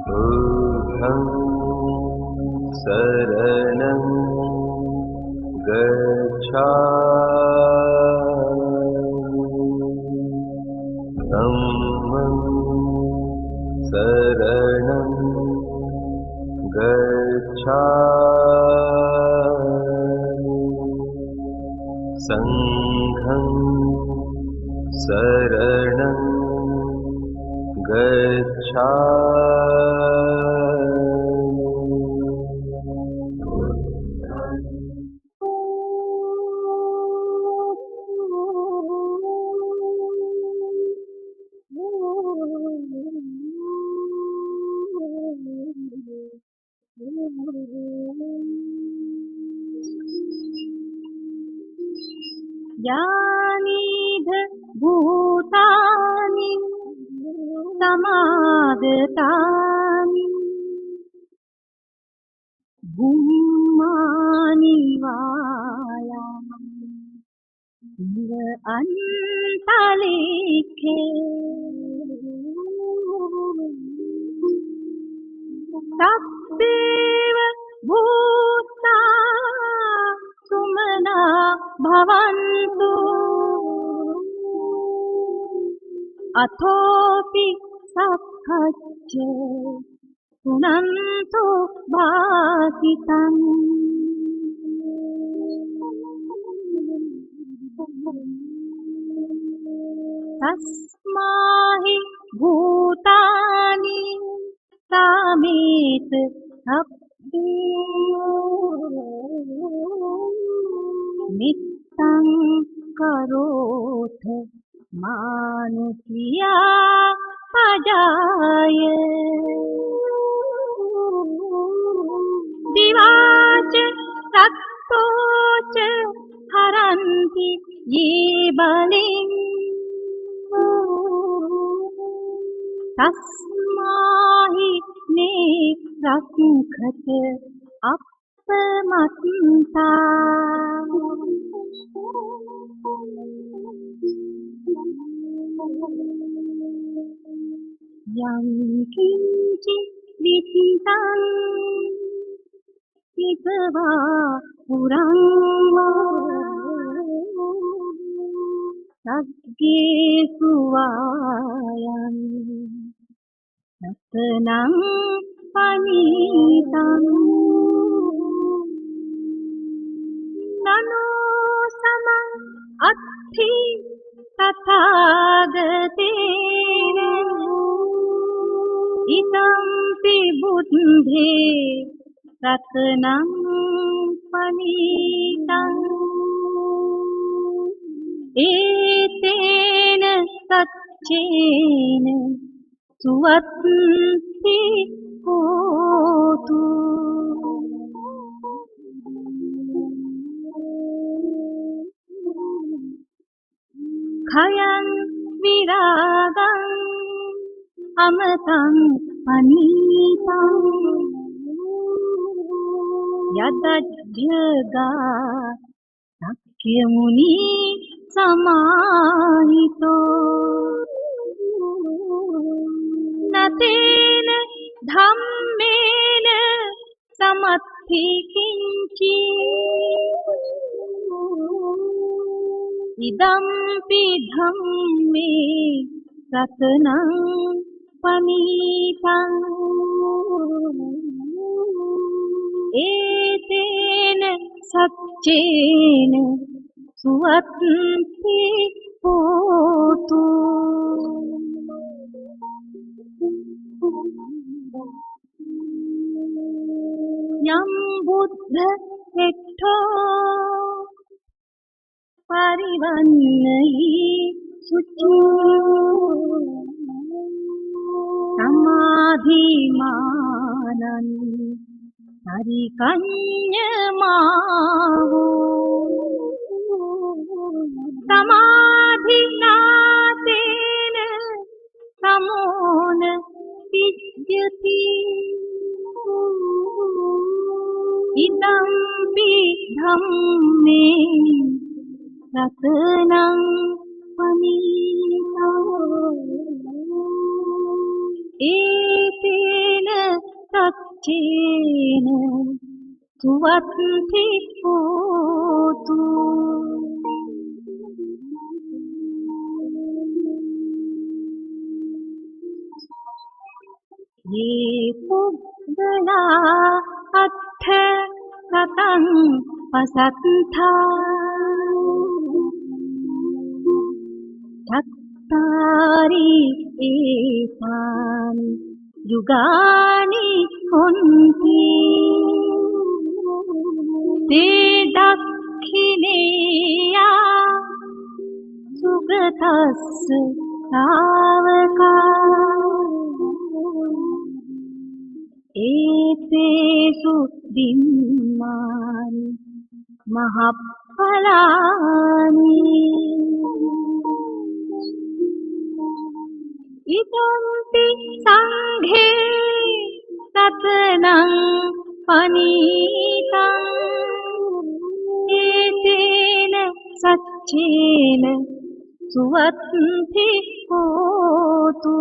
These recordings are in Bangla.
बुद्धं शरणं गच्छामि धम्मं शरणं गच्छामि संघं शरणं यानीध भूतानि समागतानि बुम्मानि वायामि इव अन्तरिक्षे तत्तेव भूता सुमना भवन्तु अथोऽपि सखच्च पुनन्तो भासितम् तस्माहि भूतानि सामेत नित्यं करोथ मानुषिया अजाय दिवाच तत्तोच हरन्ति ये बलिम् तस्माहि नेत्रंखत अपमत्ता यं किञ्चित् विहितं विद्वा पुरं सज्ञेषु वायं रत्नं पनीतं ननो समं अत्थि तथागतेन इदम्पि बुद्धे रत्नं पनीतम् एतेन सच्चेन सुवत्ति होतु खयं विरागं अमृतं पनीतं यदज्जगा सक्यमुनि समाहितो न तेन धम्मेन समत्थि किञ्चित् इदम्पि धम्मे रत्नं पनीतम् एतेन सच्चेन सुवत्ति होतु यं बुद्धेष्ठो परिवन्नयि शुचि समाधिमानन् परिकन्यमाहो समाधिनाशेन समोन विद्यति इदम्पि धम्मे रत्नं पनीतम् एतेन सच्चेन सुवत्ति होतु। ये पुद्गला अथ सतं असत्था चत्तारि एतानि युगानि हन्ति ते दक्षिणेया सुगतस्य तावका एतेषु दिन्नानि महत्फलानि इदम्पि सङ्घे सतनं पनीतम् एतेन सच्चेन सुवत्ति होतु।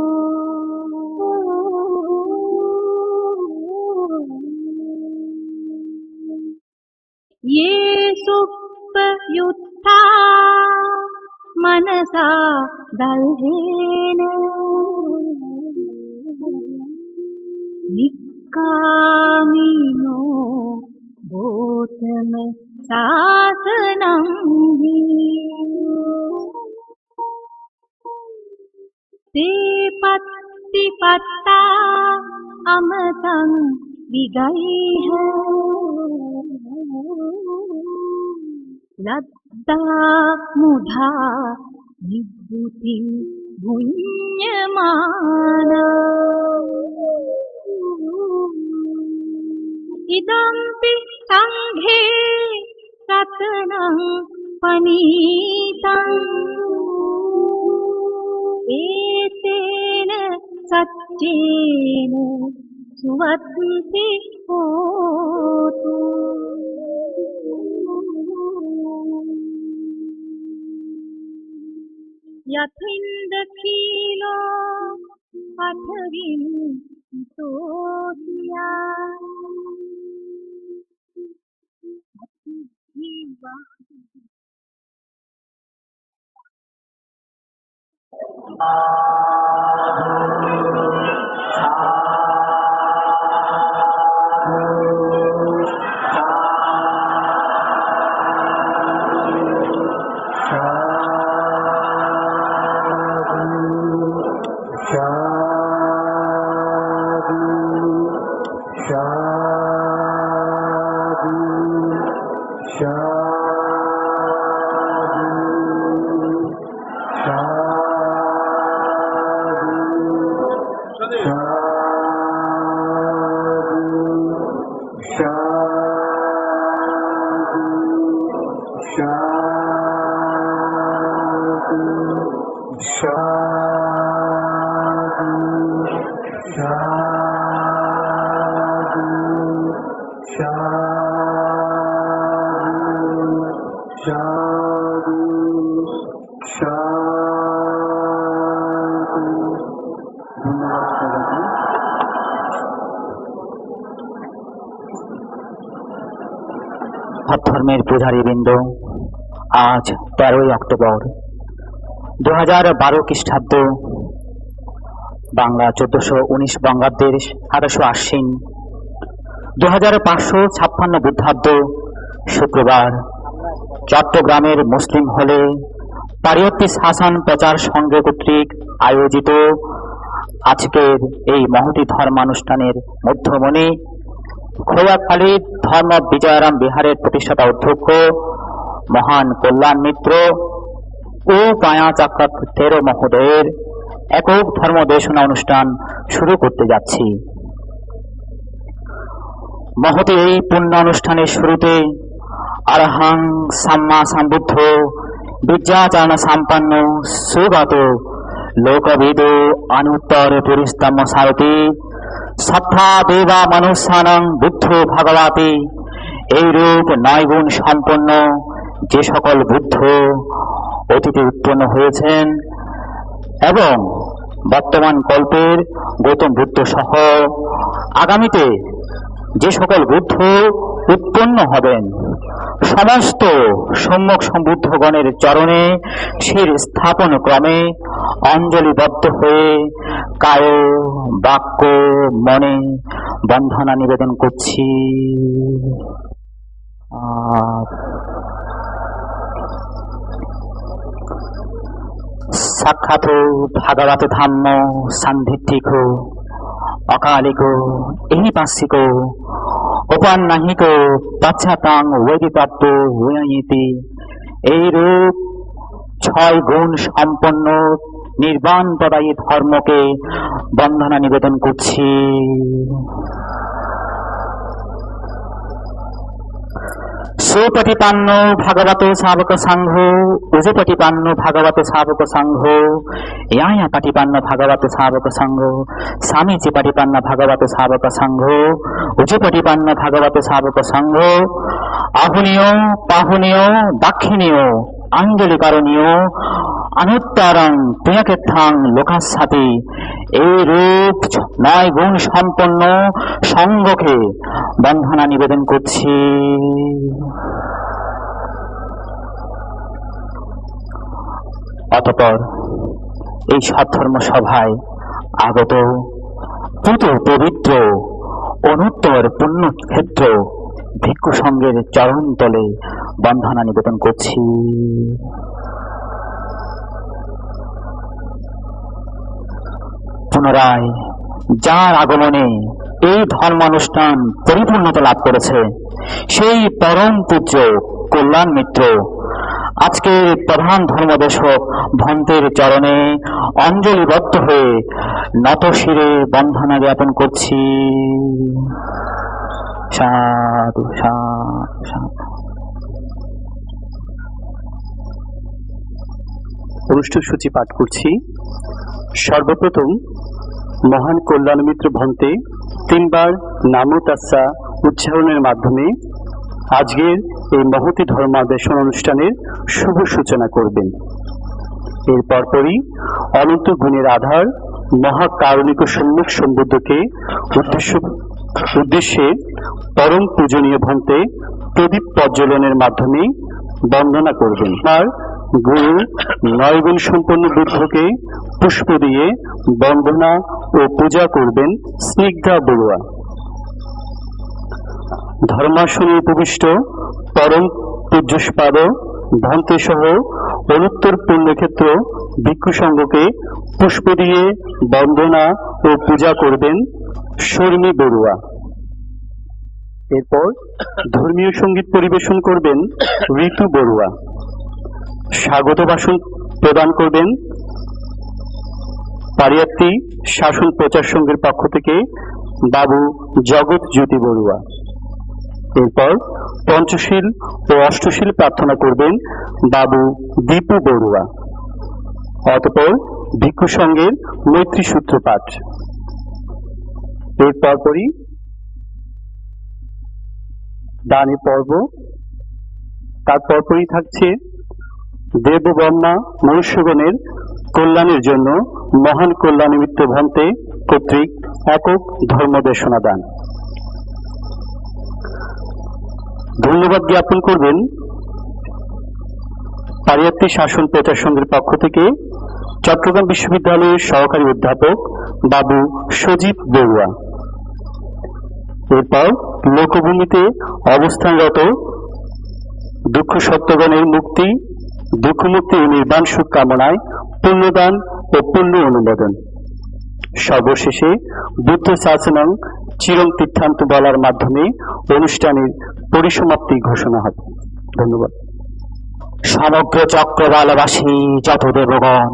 ये सुप्तयुक्ता मनसा दल्हेन निक्कामिनो बोधम सासनं ते पत्तिपत्ता अमृतं विगैः लद्दा मुधा विभूतिं भुञ्जमाना इदम्पि सङ्घे सतनं पनीतम् एतेन सच्चेन सुवत्ति होतु। यथेन्दखिलो पठविं तोया ধর্মের পূজারীবৃন্দ, আজ 13ই অক্টোবর 2012 খ্রিস্টাব্দ, বাংলা 1419 বঙ্গাব্দের 1800 আশ্বিন, 2556 বুদ্ধাব্দ, শুক্রবার চট্টগ্রামের মুসলিম হলে পারিয়ত্তি শাসন প্রচার সংঘ কর্তৃক আয়োজিত আজকের এই মহতী ধর্মানুষ্ঠানের মধ্যমণি খোয়াখালী ধর্ম বিজয়ারাম বিহারের প্রতিষ্ঠাতা অধ্যক্ষ মহান কল্যাণ মিত্র ও পায়া চাক্রাত তেরো মহোদয়ের একক ধর্মদেশনা অনুষ্ঠান শুরু করতে যাচ্ছি। মহতী এই পুণ্য অনুষ্ঠানের শুরুতে আরহাং সাম্মা সম্বুদ্ধ বিদ্যাচরণ সম্পন্ন সুগত লোকবিদ অনুত্তর পুরিস্তম সারথী সত্তা দেবা মনুষ্যানং বুদ্ধ ভগবতী, এইরূপ 9 গুণ সম্পন্ন যে সকল বুদ্ধ অতীতে উৎপন্ন হয়েছেন এবং বর্তমান কল্পের গৌতম বুদ্ধ সহ আগামীতে যে সকল বুদ্ধ উৎপন্ন হবেন, সমস্ত সম্যক সম্বুদ্ধগণের চরণে শির স্থাপন ক্রমে অঞ্জলিবদ্ধ হয়ে কায় বাক্য মনে বন্দনা নিবেদন করছি। সাক্ষাৎ ভাগবত ধাম্ম সান্ধিঠিক অকালিক এহিপাস্যিক উপান্নাহিক পাশ্চাতাং বৈদিতত্ত্ব উয়িতি। এই রূপ 6 গুণ সম্পন্ন নির্বাণ প্রদায়ী ধর্মকে বন্দনা নিবেদন করছি। সুপটিপান্ন ভাগবত শাবক সংঘ উজুপটিপান্ন ভাগবত শাবক সংঘ ইয়ায়া পটিপান্ন ভাগবত শাবক সংঘ স্বামীজি পটিপান্ন ভাগবত শাবক সংঘ উজুপটিপান্ন ভাগবত শাবক সংঘ আহুনীয় পাহুনীয় দাক্ষিণীয় আঞ্জলিকারণীয় অনুত্তরং প্রিয়কেথাং লোকাসাতি। এই রূপ 9 গুণ সম্পন্ন সংঘকে বন্দনা নিবেদন করছি। অতঃপর এই সৎধর্ম সভায় আগত পুত পবিত্র অনুত্তর পুণ্যক্ষেত্র ভিক্ষু সঙ্গের চরণ তলে বন্দনা নিবেদন করছি। পুনরায় যার আগমনে এই ধর্মানুষ্ঠান পরিপূর্ণতা লাভ করেছে, সেই পরম পূজ্য কল্যাণ মিত্র আজকের প্রধান ধর্মদেশক ভন্তের চরণে অঞ্জলিবদ্ধ হয়ে নত শিরে বন্দনা জ্ঞাপন করছি। সাধু সাধু সাধু। অনুষ্ঠান সূচি পাঠ করছি। সর্বপ্রথম মহান কল্যাণ মিত্র ভন্তে 3 বার নামো তাস্সা উচ্চারণের মাধ্যমে আজকের এই মহতী ধর্মাদেশন অনুষ্ঠানের শুভ সূচনা করবেন। এর পরপরই অনন্ত গুণের আধার মহাকারণিক সম্যক সম্বুদ্ধকে উদ্দেশ্যে পরম পূজনীয় ভন্তে প্রদীপ প্রজ্বলনের মাধ্যমে বন্দনা করবেন। আর গুরু 9 গুণ সম্পন্ন বুদ্ধকে পুষ্প দিয়ে বন্দনা ও পূজা করবেন স্নিগ্ধা বড়ুয়া। ধর্মাসনে উপবিষ্ট পরম পূজ্যস্পাদ ভন্তে সহ অনুত্তর পুণ্যক্ষেত্র ভিক্ষু সংঘকে পুষ্প দিয়ে বন্দনা ও পূজা করবেন শর্মী বড়ুয়া। এরপর ধর্মীয় সঙ্গীত পরিবেশন করবেন ঋতু বড়ুয়া। স্বাগত ভাষণ প্রদান করবেন পারিয়াত্তি শাসন প্রচার সংঘের পক্ষ থেকে বাবু জগৎ জ্যোতি বড়ুয়া। এরপর পঞ্চশীল ও অষ্টশীল প্রার্থনা করবেন বাবু দীপু বড়ুয়া। অতঃপর ভিক্ষু সংঘের মৈত্রী সূত্র পাঠ। এর পরপরই দানের পর্ব। তার পরপরই থাকছে দেব ব্রহ্মা মনুষ্যগণের কল্যাণের জন্য মহান কল্যাণ মিত্র ভন্তে কর্তৃক একক ধর্মদেশনা দান। ধন্যবাদ জ্ঞাপন করবেন পারিয়াত্তি শাসন প্রচার সংঘের পক্ষ থেকে চট্টগ্রাম বিশ্ববিদ্যালয়ের সহকারী অধ্যাপক বাবু সজীব বড়ুয়া। এরপর লোকভূমিতে অবস্থানরত দুঃখ সত্যগণের মুক্তি, দুঃখমুক্তি ও নির্বাণ সুখ কামনায় পুণ্যদান ও পুণ্য অনুমোদন। সর্বশেষে বুদ্ধ শাসনং চিরং তীর্থান্ত বলার মাধ্যমে অনুষ্ঠানের পরিসমাপ্তি ঘোষণা হবে। ধন্যবাদ। সমগ্র চক্রবালবাসী যত দেবগণ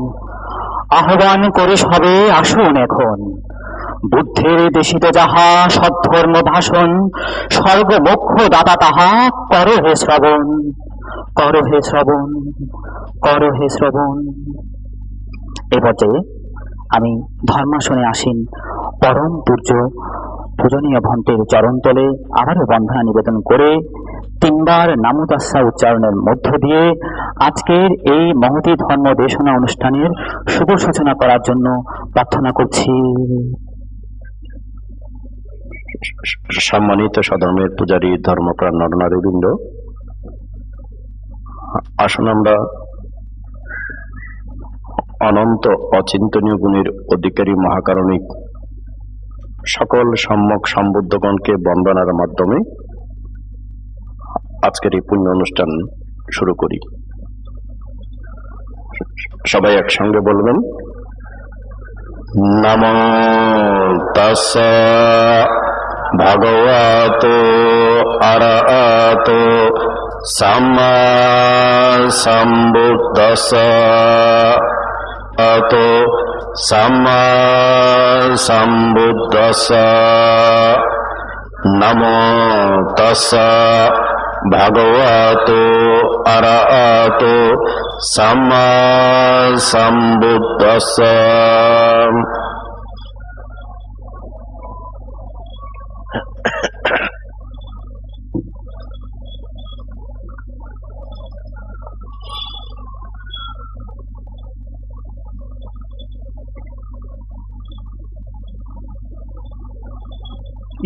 আহ্বান করে সবে আসুন এখন। বুদ্ধের দেশিত যাহা সদ্ধর্ম ভাষণ, স্বর্গ মোক্ষ দাতা তাহা কর হে শ্রবণ, কর হে শ্রবণ, কর হে শ্রবণ। এ পর্যায়ে আমি ধর্মাসনে আসীন পরম পূজ্য পূজনীয় ভন্তের চরণতলে আবারও বন্দনা নিবেদন করে 3 বার নামো তাস্সা উচ্চারণের মধ্য দিয়ে আজকের এই মহতী ধর্ম দেশনা অনুষ্ঠানের শুভ সূচনা করার জন্য প্রার্থনা করছি। সম্মানিত সধর্মের পূজারী, ধর্মপ্রাণ নরনারীবৃন্দ, আসুন আমরা অনন্ত অচিন্তনীয় গুণের অধিকারী মহাকারণিক সকল সম্যক সম্বুদ্ধগণকে বন্দনার মাধ্যমে আজকের এই পুণ্য অনুষ্ঠান শুরু করি। সবাই একসঙ্গে বলবেন, নমো তাস্সা ভগবতো আরহাতো সাম্মা সম্বুদ্ধাস্সা আতো সাম্মা সম্বুদ্ধাস্সা। নমো তাস্সা ভগবতো আরহাতো সাম্মা সম্বুদ্ধাস্সা।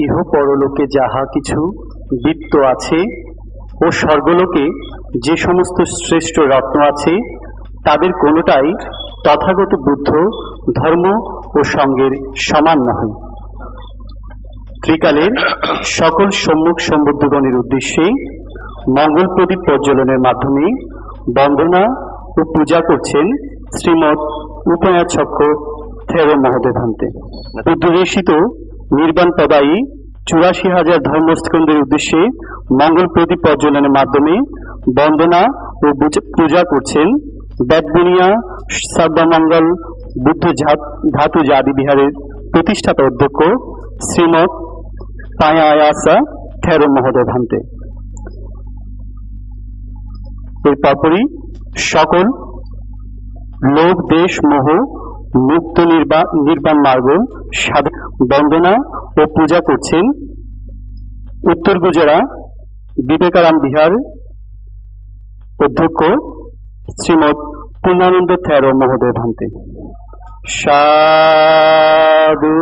ইহ পরলোকে যাহা কিছু দীপ্ত আছে ও স্বর্গলোকে যে সমস্ত শ্রেষ্ঠ রত্ন আছে, তাদের কোনোটাই তথাগত বুদ্ধ ধর্ম ও সঙ্গের সমান নয়। ত্রিকালের সকল সম্মুখ সম্বুদ্ধগণের উদ্দেশ্যে মঙ্গল প্রদীপ প্রজ্বলনের মাধ্যমে বন্দনা ও পূজা করছেন শ্রীমৎ উপায়াচক্র থেরো মহোদয়ভান্তে। উদ্দেশিত নির্বাণ পদায়ী ৮৪,০০০ ধর্মস্কন্ধের উদ্দেশ্যে মঙ্গল প্রদীপ প্রজ্বলনের মাধ্যমে বন্দনা ও পূজা করছেন বেদবুনিয়া সর্বমঙ্গল বুদ্ধ ধাতু জাদি বিহারের প্রতিষ্ঠাতা অধ্যক্ষ শ্রীমৎ পায়ায়াসা থেরো মহোদয়ভান্তে। এর পরপরই সকল লোক দেশ মোহ মুক্ত নির্বাণ মার্গ সাধন বন্দনা ও পূজা করছেন উত্তর গুজরাট বিবেকারাম বিহার অধ্যক্ষ শ্রীমৎ পূর্ণানন্দ থেরো মহোদয়ভান্তে। সাধু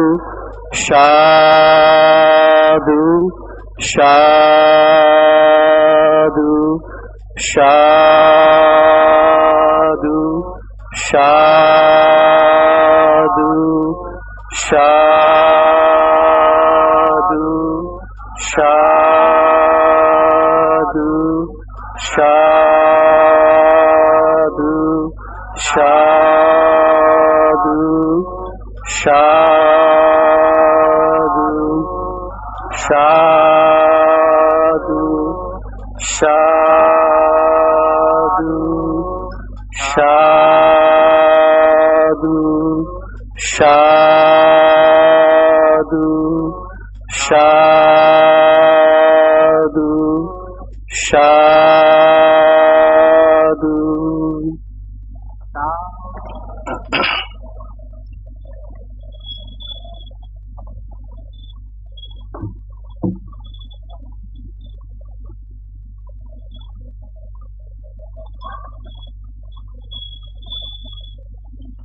সাধু সাধু সাধু সাধু সাধু সাধু সাধু সাধু সাধু সাধু সাধু সাধু সাধু সাধু সাধু।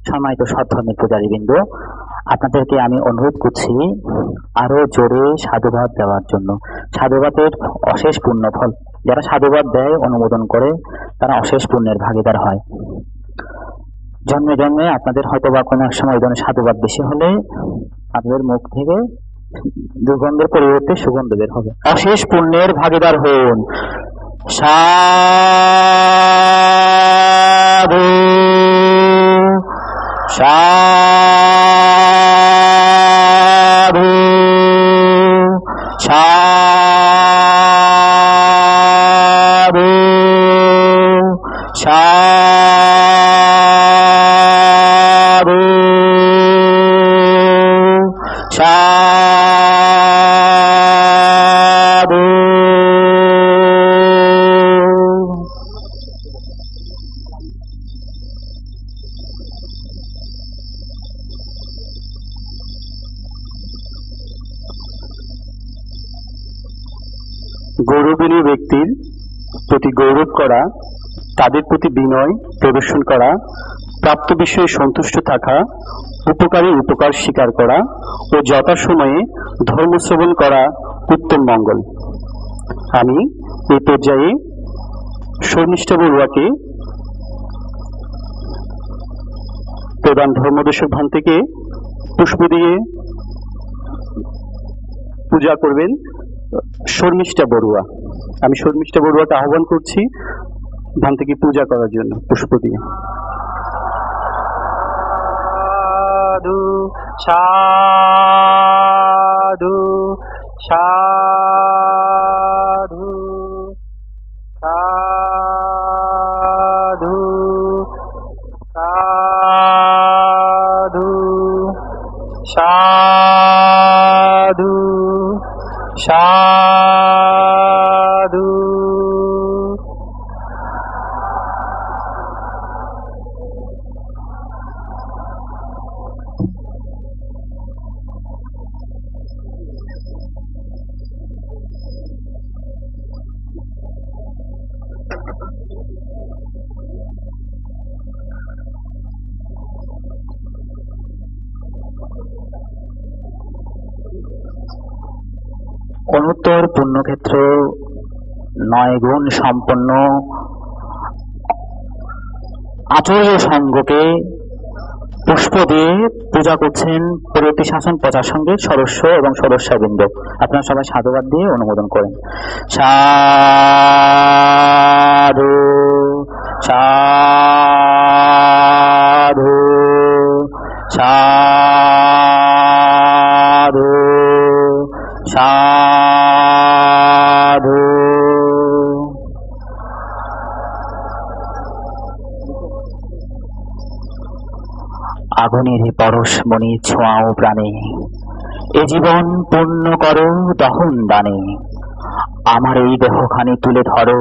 সম্মানিত সৎধর্মের পূজারীবৃন্দ, আপনাদেরকে আমি অনুরোধ করছি আরো জোরে সাধুবাদ দেওয়ার জন্য। সাধুবাদের অশেষ পুণ্য ফল, যারা সাধুবাদ দেয়, অনুমোদন করে, তারা অশেষ পুণ্যের ভাগীদার হয়। জন্মে জন্মে আপনাদের হয়তো বা কোনো এক সময় ধরনের সাধুবাদ বেশি হলে আপনাদের মুখ থেকে দুর্গন্ধের পরিবর্তে সুগন্ধ বের হবে। অশেষ পুণ্যের ভাগীদার হন। সাধু সাধু সাধু সাধু সাধু। গৌরবনীয় ব্যক্তির প্রতি গৌরব করা, তাদের প্রতি বিনয় প্রদর্শন করা, প্রাপ্ত বিষয়ে সন্তুষ্ট থাকা, উপকারী উপকার স্বীকার করা ও যথাসময়ে ধর্মশ্রবণ করা উত্তম মঙ্গল। আমি এই পর্যায়ে শর্মিষ্ঠা বড়ুয়াকে প্রধান ধর্মদেশক ভান থেকে পুষ্প দিয়ে পূজা করবেন শর্মিষ্ঠা বড়ুয়া। আমি শর্মিষ্ঠা বড়ুয়াকে আহ্বান করছি ভান থেকে পূজা করার জন্য পুষ্প দিয়ে। সাধু সাধু সাধু সাধু সাধু সাধু। অনুত্তর পুণ্যক্ষেত্র 9 গুণ সম্পন্ন আচার্য সংঘকে পুষ্প দিয়ে পূজা করছেন পরবর্তী শাসন প্রচার সঙ্গের সদস্য এবং সদস্যবৃন্দ। আপনারা সবাই সাধুবাদ দিয়ে অনুমোদন করেন। সাধু সাধু সাধু সাধু। আগুনের পরশ মনি ছোঁয়াও প্রাণে, এ জীবন পূর্ণ করো দহন দানে। আমার এই দেহখানি তুলে ধরো,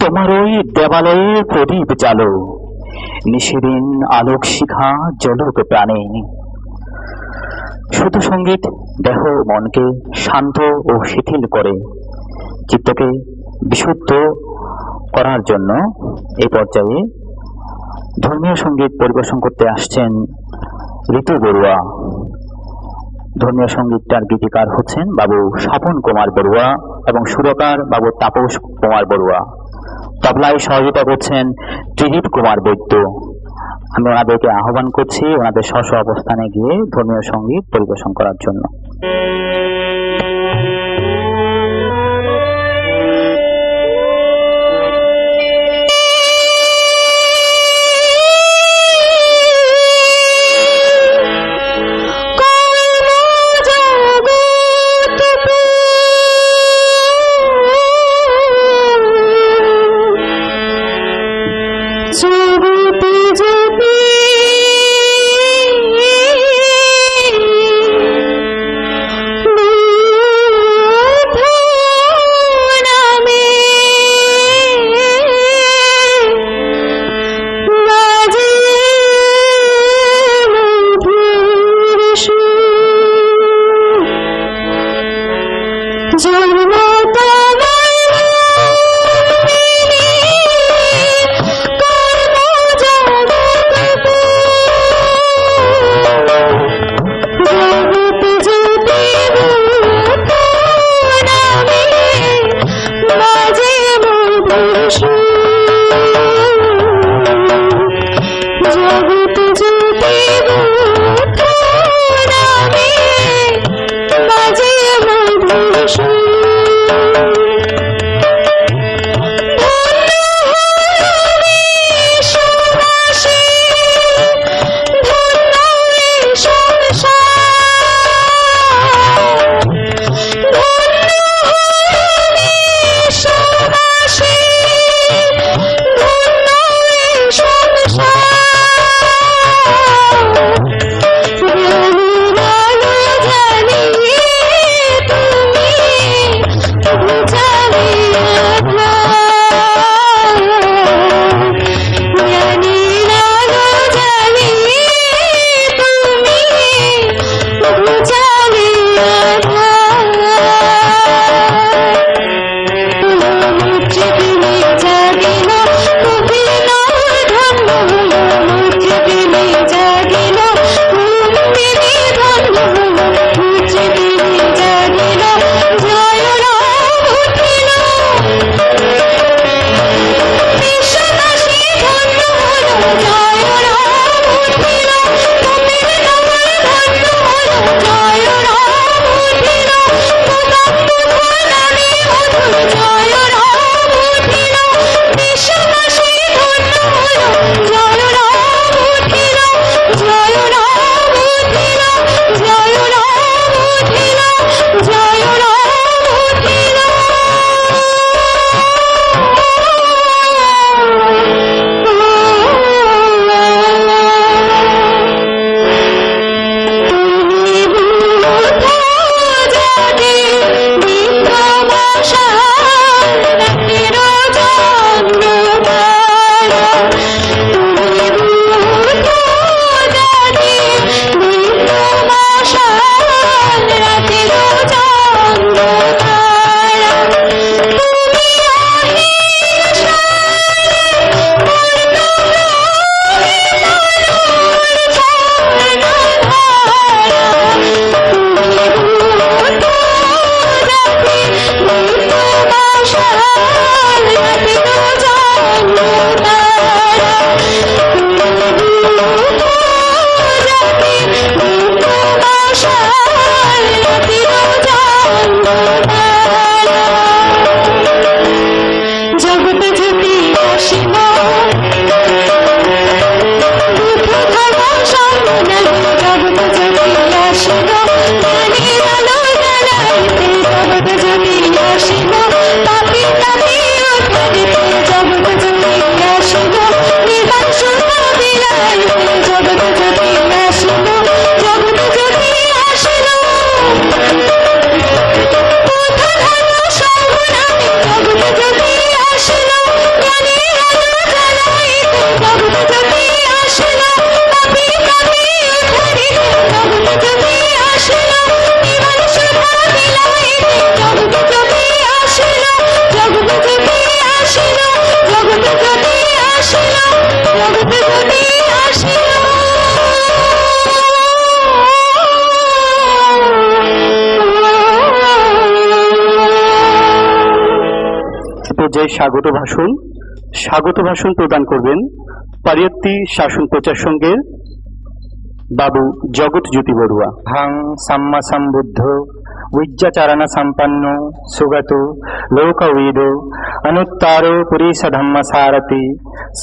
তোমার ওই দেবালয়ে প্রদীপ জ্বালো। নিশিদিন আলোক শিখা জ্বলুক প্রাণে। শুধু সঙ্গীত দেহ মনকে শান্ত ও শিথিল করে, চিত্তকে বিশুদ্ধ করার জন্য এই পর্যায়ে ধর্মীয় সঙ্গীত পরিবেশন করতে আসছেন ঋতু বড়ুয়া। ধর্মীয় সঙ্গীতটার গীতিকার হচ্ছেন বাবু স্বপন কুমার বড়ুয়া এবং সুরকার বাবু তাপস কুমার বড়ুয়া। তবলায় সহযোগিতা করছেন ত্রিদীপ কুমার বৈদ্য। আমি ওনাদেরকে আহ্বান করছি ওনাদের স্ব অবস্থানে গিয়ে ধর্মীয় সঙ্গীত পরিবেশন করার জন্য। জন্ম যে স্বাগত ভাষণ প্রদান করবেন পারিয়াত্তি শাসন প্রচার সংঘের বাবু জগৎ জ্যোতি বড়ুয়া। হাং সাম্মা সম্বুদ্ধ উজ্জাচারণ সম্পন্ন সুগত লোকবিদ অনুত্তারো পুরীশ ধম্ম সারথি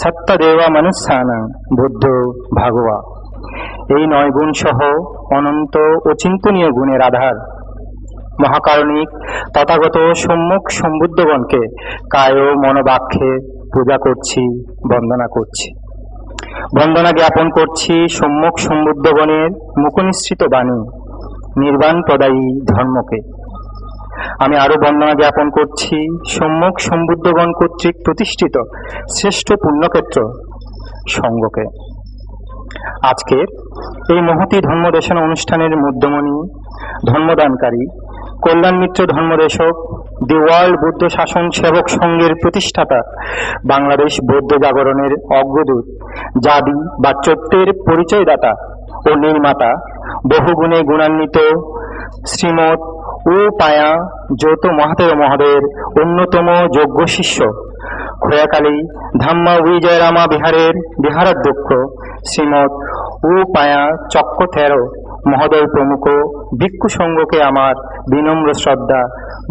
সত্যদেব মনুষ্যানাং বুদ্ধ ভাগবা। এই 9 গুণ সহ অনন্ত অচিন্তনীয় গুণের আধার মহাকারণিক তথাগত সম্মুখ সম্বুদ্ধগণকে কায় মনোবাক্যে পূজা করছি, বন্দনা করছি, বন্দনা জ্ঞাপন করছি সম্মুখ সম্বুদ্ধগণের মুখনিসৃত বাণী নির্বাণ প্রদায়ী ধর্মকে। আমি আরো বন্দনা জ্ঞাপন করছি সম্মুখ সম্বুদ্ধগণ কর্তৃক প্রতিষ্ঠিত শ্রেষ্ঠ পুণ্যক্ষেত্র সঙ্ঘকে। আজকের এই মহতী ধর্মদেশনা অনুষ্ঠানের মধ্যমণি ধর্মদানকারী কল্যাণ মিত্র ধর্মদেশক দি ওয়ার্ল্ড বৌদ্ধ শাসন সেবক সংঘের প্রতিষ্ঠাতা, বাংলাদেশ বৌদ্ধ জাগরণের অগ্রদূত, জাতি বা চৈত্যের পরিচয়দাতা ও নির্মাতা, বহুগুণে গুণান্বিত শ্রীমৎ ও পায়া যৌত মহাতেয় মহোদয়ের অন্যতম যোগ্য শিষ্য, খোয়াখালী ধাম্মা উইজয়রামা বিহারের বিহারাধ্যক্ষ শ্রীমৎ ও পায়া চক্র থেরো মহোদয় প্রমুখ ভিক্ষু সংঘকে আমার বিনম্র শ্রদ্ধা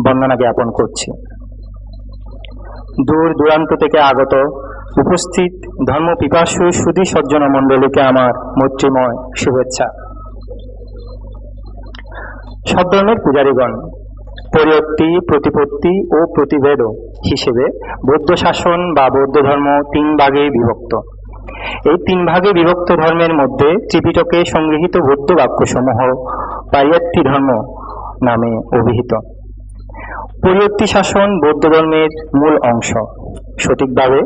বন্দনা জ্ঞাপন করছি। দূর দূরান্ত থেকে আগত উপস্থিত ধর্ম পিপাসু সুধী সজ্জন মণ্ডলীকে আমার মৈত্রীময় শুভেচ্ছা। সব ধর্মের পূজারীগণ, পরিয়ত্তি, প্রতিপত্তি ও প্রতিভেদ হিসেবে বৌদ্ধ শাসন বা বৌদ্ধ ধর্ম 3 ভাগে বিভক্ত। এই 3 ভাগে বিভক্ত ধর্মের মধ্যে ত্রিপিটকে সংগৃহীত বৌদ্ধ বাক্যসমূহ পারিয়াত্তি ধর্ম নামে অভিহিত। পরিয়ত্তি শাসন বৌদ্ধ ধর্মের মূল অংশ। সঠিকভাবে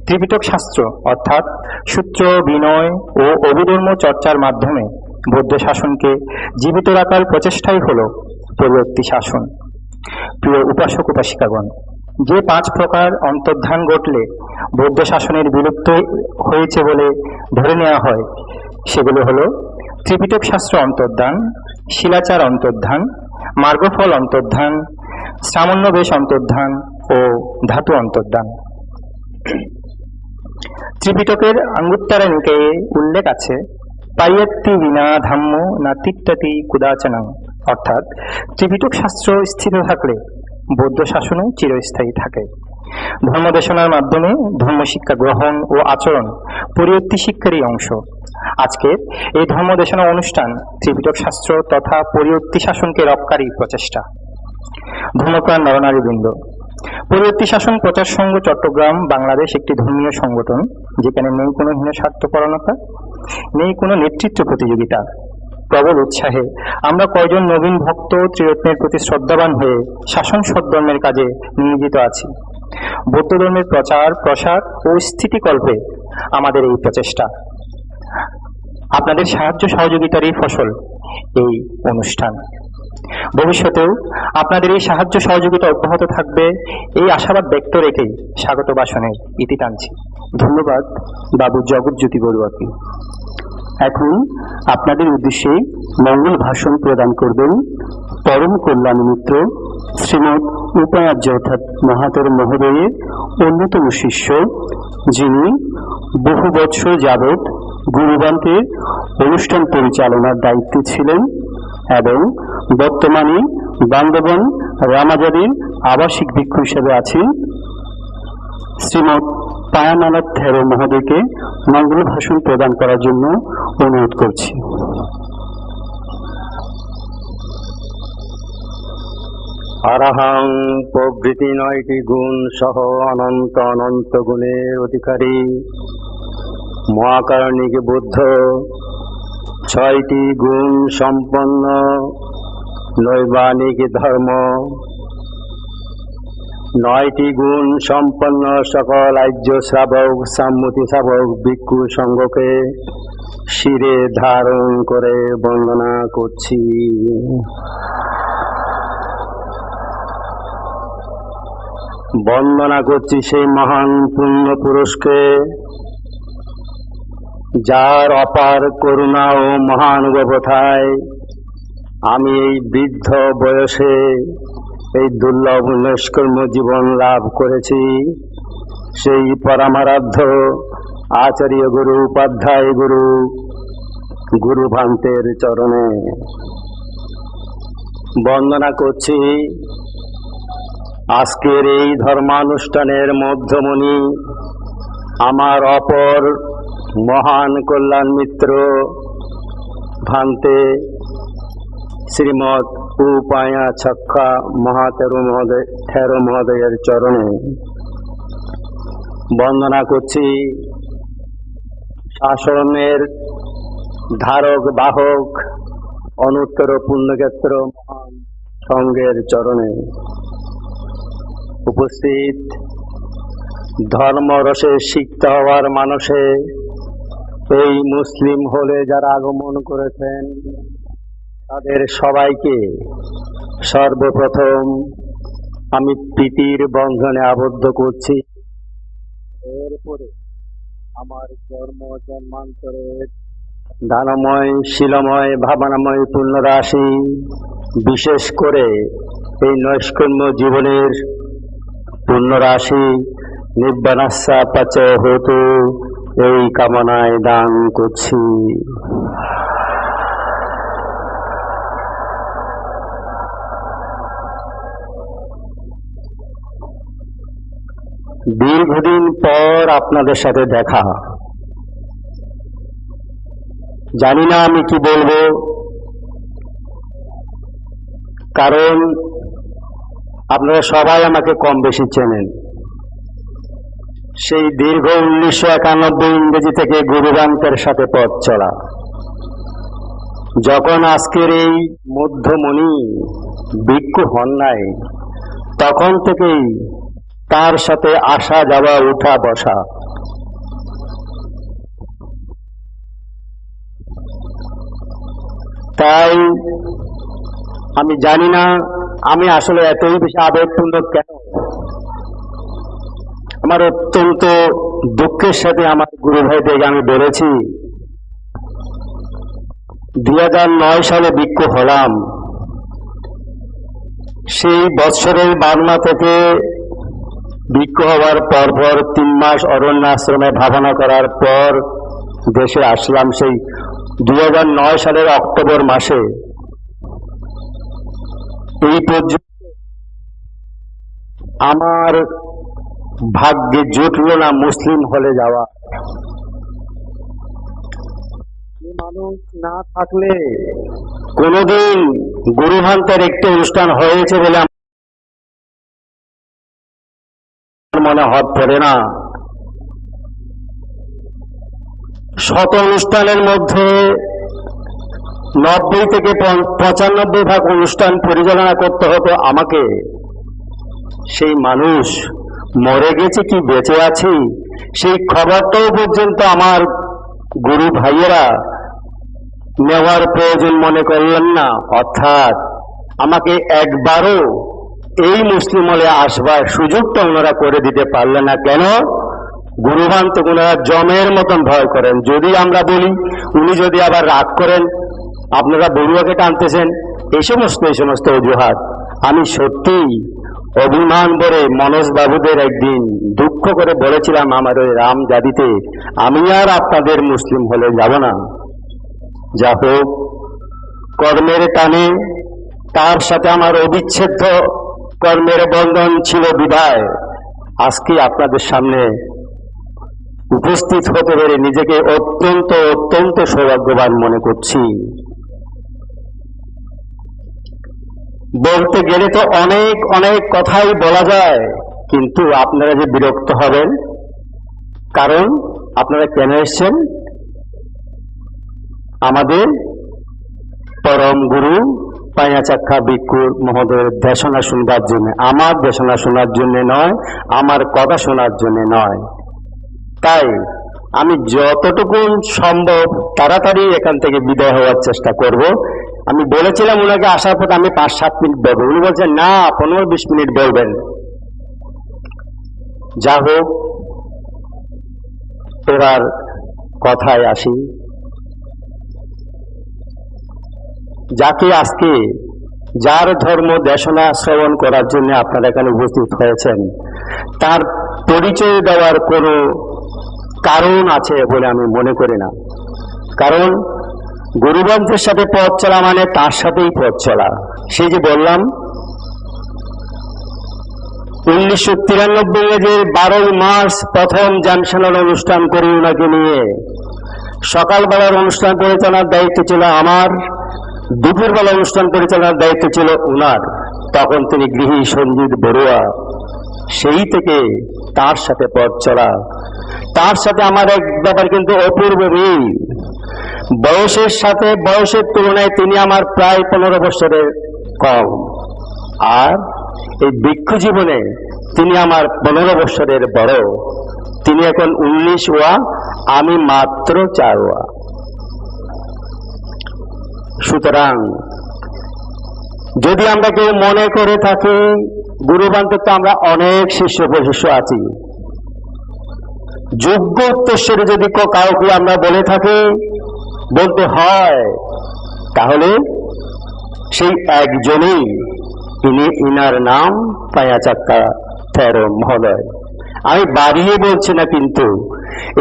ত্রিপিটক শাস্ত্র অর্থাৎ সূত্র, বিনয় ও অভিধর্ম চর্চার মাধ্যমে বৌদ্ধ শাসনকে জীবিত রাখার প্রচেষ্টাই হল পরিয়ত্তি শাসন। প্রিয় উপাসক উপাসিকাগণ, যে 5 প্রকার অন্তর্ধান ঘটলে বৌদ্ধ শাসনের বিলুপ্ত হয়েছে বলে ধরে নেওয়া হয় সেগুলো হলো ত্রিপিটক শাস্ত্র অন্তর্ধান, শিলাচার অন্তর্ধান, মার্গফল অন্তর্ধান, শ্রামণ্যবেশ অন্তর্ধান ও ধাতু অন্তর্ধান। ত্রিপিটকের আঙ্গুত্তরা নিকায়ে উল্লেখ আছে, পারিয়াত্তি বিনা ধাম্ম না তিত্ততি কুদাচনং, অর্থাৎ ত্রিপিটক শাস্ত্র স্থিত থাকলে বৌদ্ধ শাসনও চিরস্থায়ী থাকে। ধর্মদেশনার মাধ্যমে ধর্মশিক্ষা গ্রহণ ও আচরণ পরিয়ত্তি শিক্ষারই অংশ। আজকের এই ধর্মদেশনা অনুষ্ঠান ত্রিপিটক শাস্ত্র তথা পরিয়ত্তি শাসনকে রক্ষারই প্রচেষ্টা। ধর্মপ্রাণ নরনারীবৃন্দ, পরিয়ত্তি শাসন প্রচার সংঘ চট্টগ্রাম বাংলাদেশ একটি ধর্মীয় সংগঠন, যেখানে নেই কোনো হীন স্বার্থপরণতা, নেই কোনো নেতৃত্ব প্রতিযোগিতা। প্রবল উৎসাহে আমরা কয়জন নবীন ভক্ত ত্রিরত্নের প্রতি শ্রদ্ধাবান হয়ে শাসন সদ্ধর্মের কাজে নিয়োজিত আছি। বৌদ্ধ ধর্মের প্রচার, প্রসার ও স্থিতিকল্পে আমাদের এই প্রচেষ্টা। আপনাদের সাহায্য সহযোগিতারই ফসল এই অনুষ্ঠান। ভবিষ্যতেও আপনাদের এই সাহায্য সহযোগিতা অব্যাহত থাকবে এই আশাবাদ ব্যক্ত রেখেই স্বাগত ভাষণের ইতি টানছি। ধন্যবাদ বাবু জগৎ জ্যোতি বড়ুয়াকে। এখন আপনাদের উদ্দেশ্যে মঙ্গল ভাষণ প্রদান করবেন পরম কল্যাণ মিত্র শ্রীমৎ উপায়ার্য অর্থাৎ মহাতের মহোদয়ের অন্যতম শিষ্য, যিনি বহু বৎসর যাবৎ গুরুবান্তের অনুষ্ঠান পরিচালনার দায়িত্বে ছিলেন এবং বর্তমানে বান্দরবান রামাজারির আবাসিক ভিক্ষু হিসেবে আছেন। শ্রীমৎ পায়ানাথ থেরো মহোদয়কে মঙ্গল ভাষণ প্রদান করার জন্য অনুরোধ করছি। আরাহাং প্রভৃতি 9টি গুণ সহ অনন্ত অনন্ত গুণের অধিকারী মহাকারণিক বুদ্ধ, 6টি গুণ সম্পন্ন নৈবাণিক ধর্ম, 9টি গুণ সম্পন্ন সকল আর্য শ্রাবক সম্মতি শ্রাবক ভিক্ষু সংঘকে শিরে ধারণ করে বন্দনা করছি। বন্দনা করছি সেই মহান পুণ্য পুরুষকে যার অপার করুণা ও মহানুভবতায় আমি এই বৃদ্ধ বয়সে এই দুর্লভ নৈষ্কর্ম্য জীবন লাভ করেছি, সেই পরমারাধ্য আচার্য গুরু উপাধ্যায় গুরু গুরু ভান্তের চরণে বন্দনা করছি। আজকের এই ধর্মানুষ্ঠানের মধ্যমণি আমার অপর মহান কল্যাণ মিত্র ভান্তে শ্রীমৎ উপায়া ছক্কা থেরো মহোদয়ের চরণে বন্দনা করছি। শাসনের ধারক বাহক অনুত্তর পুণ্যক্ষেত্র মহান সঙ্গের চরণে উপস্থিত ধর্মরসে সিক্ত হওয়ার মানুষে এই মুসলিম হলে যারা আগমন করেছেন তাদের সবাইকে সর্বপ্রথম আমি প্রীতির বন্ধনে আবদ্ধ করছি। এরপরে আমার জন্মান্তরের দানময় শিলময় ভাবনাময় পুণ্যরাশি, বিশেষ করে এই নৈষ্কর্ম্য জীবনের পুণ্যরাশি নিব্বানাস্যা পাচ হতু এই কামনায় দান করছি। দীর্ঘদিন পর আপনাদের সাথে দেখা। জানি না আমি কি বলবো, কারণ আপনারা সবাই আমাকে কম বেশি চেনেন। সেই দীর্ঘ 1991 ইংরেজি থেকে গুরুভান্তের সাথে পথ চলা, যখন আজকের এই মধ্যমণি ভিক্ষু হন নাই, তখন থেকেই তার সাথে আসা যাওয়া উঠা বসা। তাই আমি জানি না আমি আসলে এতই বেশি আবেগপূর্ণ কেন। আমার অত্যন্ত দুঃখের সাথে আমার গুরু ভাইদেরকে আমি বলেছি, 2009 সালে ভিক্ষু হলাম। সেই বৎসরের বার্মা থেকে ভিক্ষু হওয়ার পরপর 3 মাস অরণ্য আশ্রমে ভাবনা করার পর দেশে আসলাম সেই 2009 সালের অক্টোবর মাসে। এই পর্যন্ত আমার ভাগ্যে জুটল না মুসলিম হলে যাওয়া। মানুষ না থাকলে কোনদিন গুরুভান্তের একটি অনুষ্ঠান হয়েছে বলে আমার মনে হত পড়ে না। শত অনুষ্ঠানের মধ্যে 90 থেকে 95 ভাগ অনুষ্ঠান পরিচালনা করতে হতো আমাকে। সেই মানুষ মরে গেছে কি বেঁচে আছি সেই খবরটাও পর্যন্ত আমার গুরু ভাইয়েরা নেওয়ার প্রয়োজন মনে করলেন না। অর্থাৎ আমাকে একবারও এই মুসলিম হলে আসবার সুযোগটা ওনারা করে দিতে পারলেন না। কেন? গুরুভান্ত ওনারা জমের মতন ভয় করেন। যদি আমরা বলি, উনি যদি আবার রাগ করেন, আপনারা বড়ুয়াকে টানতেছেন, এই সমস্ত অজুহাত। আমি সত্যিই অভিমান ভরে মনোজ বাবুদের একদিন দুঃখ করে বলেছিলাম, আমার ওই রাম জাদিতে আমি আর আপনাদের মুসলিম হলে যাব না। যা হোক, কর্মের টানে তার সাথে আমার অবিচ্ছেদ্য কর্মের বন্ধন ছিল বিধায় আজকে আপনাদের সামনে উপস্থিত হতে পেরে নিজেকে অত্যন্ত সৌভাগ্যবান মনে করছি। বলতে গেলে তো অনেক কথাই বলা যায়, কিন্তু আপনারা যে বিরক্ত হবেন, কারণ আপনারা কেন এসছেন? আমাদের পরম গুরু পাইয়াচাক্কা ভিক্ষু মহোদয়ের দেশনা শুনবার জন্য, আমার দেশনা শোনার জন্য নয়, আমার কথা শোনার জন্য নয়। তাই আমি যতটুকু সম্ভব তাড়াতাড়ি এখান থেকে বিদায় হওয়ার চেষ্টা করব। আমি বলেছিলাম ওনাকে আসার পর আমি 5-7 মিনিট বলবো, উনি বলছেন না 15-20 মিনিট বলবেন। যা হোক, এবার কথায় আসি। যাকে আজকে যার ধর্ম দেশনা শ্রবণ করার জন্য আপনারা এখানে উপস্থিত হয়েছেন, তার পরিচয় দেওয়ার কোনো কারণ আছে বলে আমি মনে করি না। কারণ গুরুবংশের সাথে পথ চলা মানে তার সাথেই পথ চলা। সেই যে বললাম 1993 যে 12 মার্চ প্রথম জামশেনের অনুষ্ঠান করি ওনাকে নিয়ে। সকালবেলার অনুষ্ঠান পরিচালনার দায়িত্ব ছিল আমার, দুপুরবেলা অনুষ্ঠান পরিচালনার দায়িত্ব ছিল ওনার। তখন তিনি গৃহী সঞ্জিত বড়ুয়া। সেই থেকে তার সাথে পথ চলা, তার সাথে আমার এক ব্যাপার কিন্তু অপূর্ব মিল। বয়সের তুলনায় তিনি আমার প্রায় 15 বছরের কম, আর এই ভিক্ষু জীবনে তিনি আমার 15 বছরের বড়। তিনি এখন 19 ওয়া, আমি মাত্র 4 ওয়া। সুতরাং যদি আমরা কেউ মনে করে থাকি গুরুবান্তে তো আমরা অনেক শিষ্য প্রশিষ্য আছি, যোগ্য উত্তরস্বরী যদি কাউকে আমরা বলে থাকি বলতে হয়, তাহলে সেই একজনেই ইনার নাম পায়াচাক্কা তেরো মহোদয়। আমি বাড়িয়ে বলছি না, কিন্তু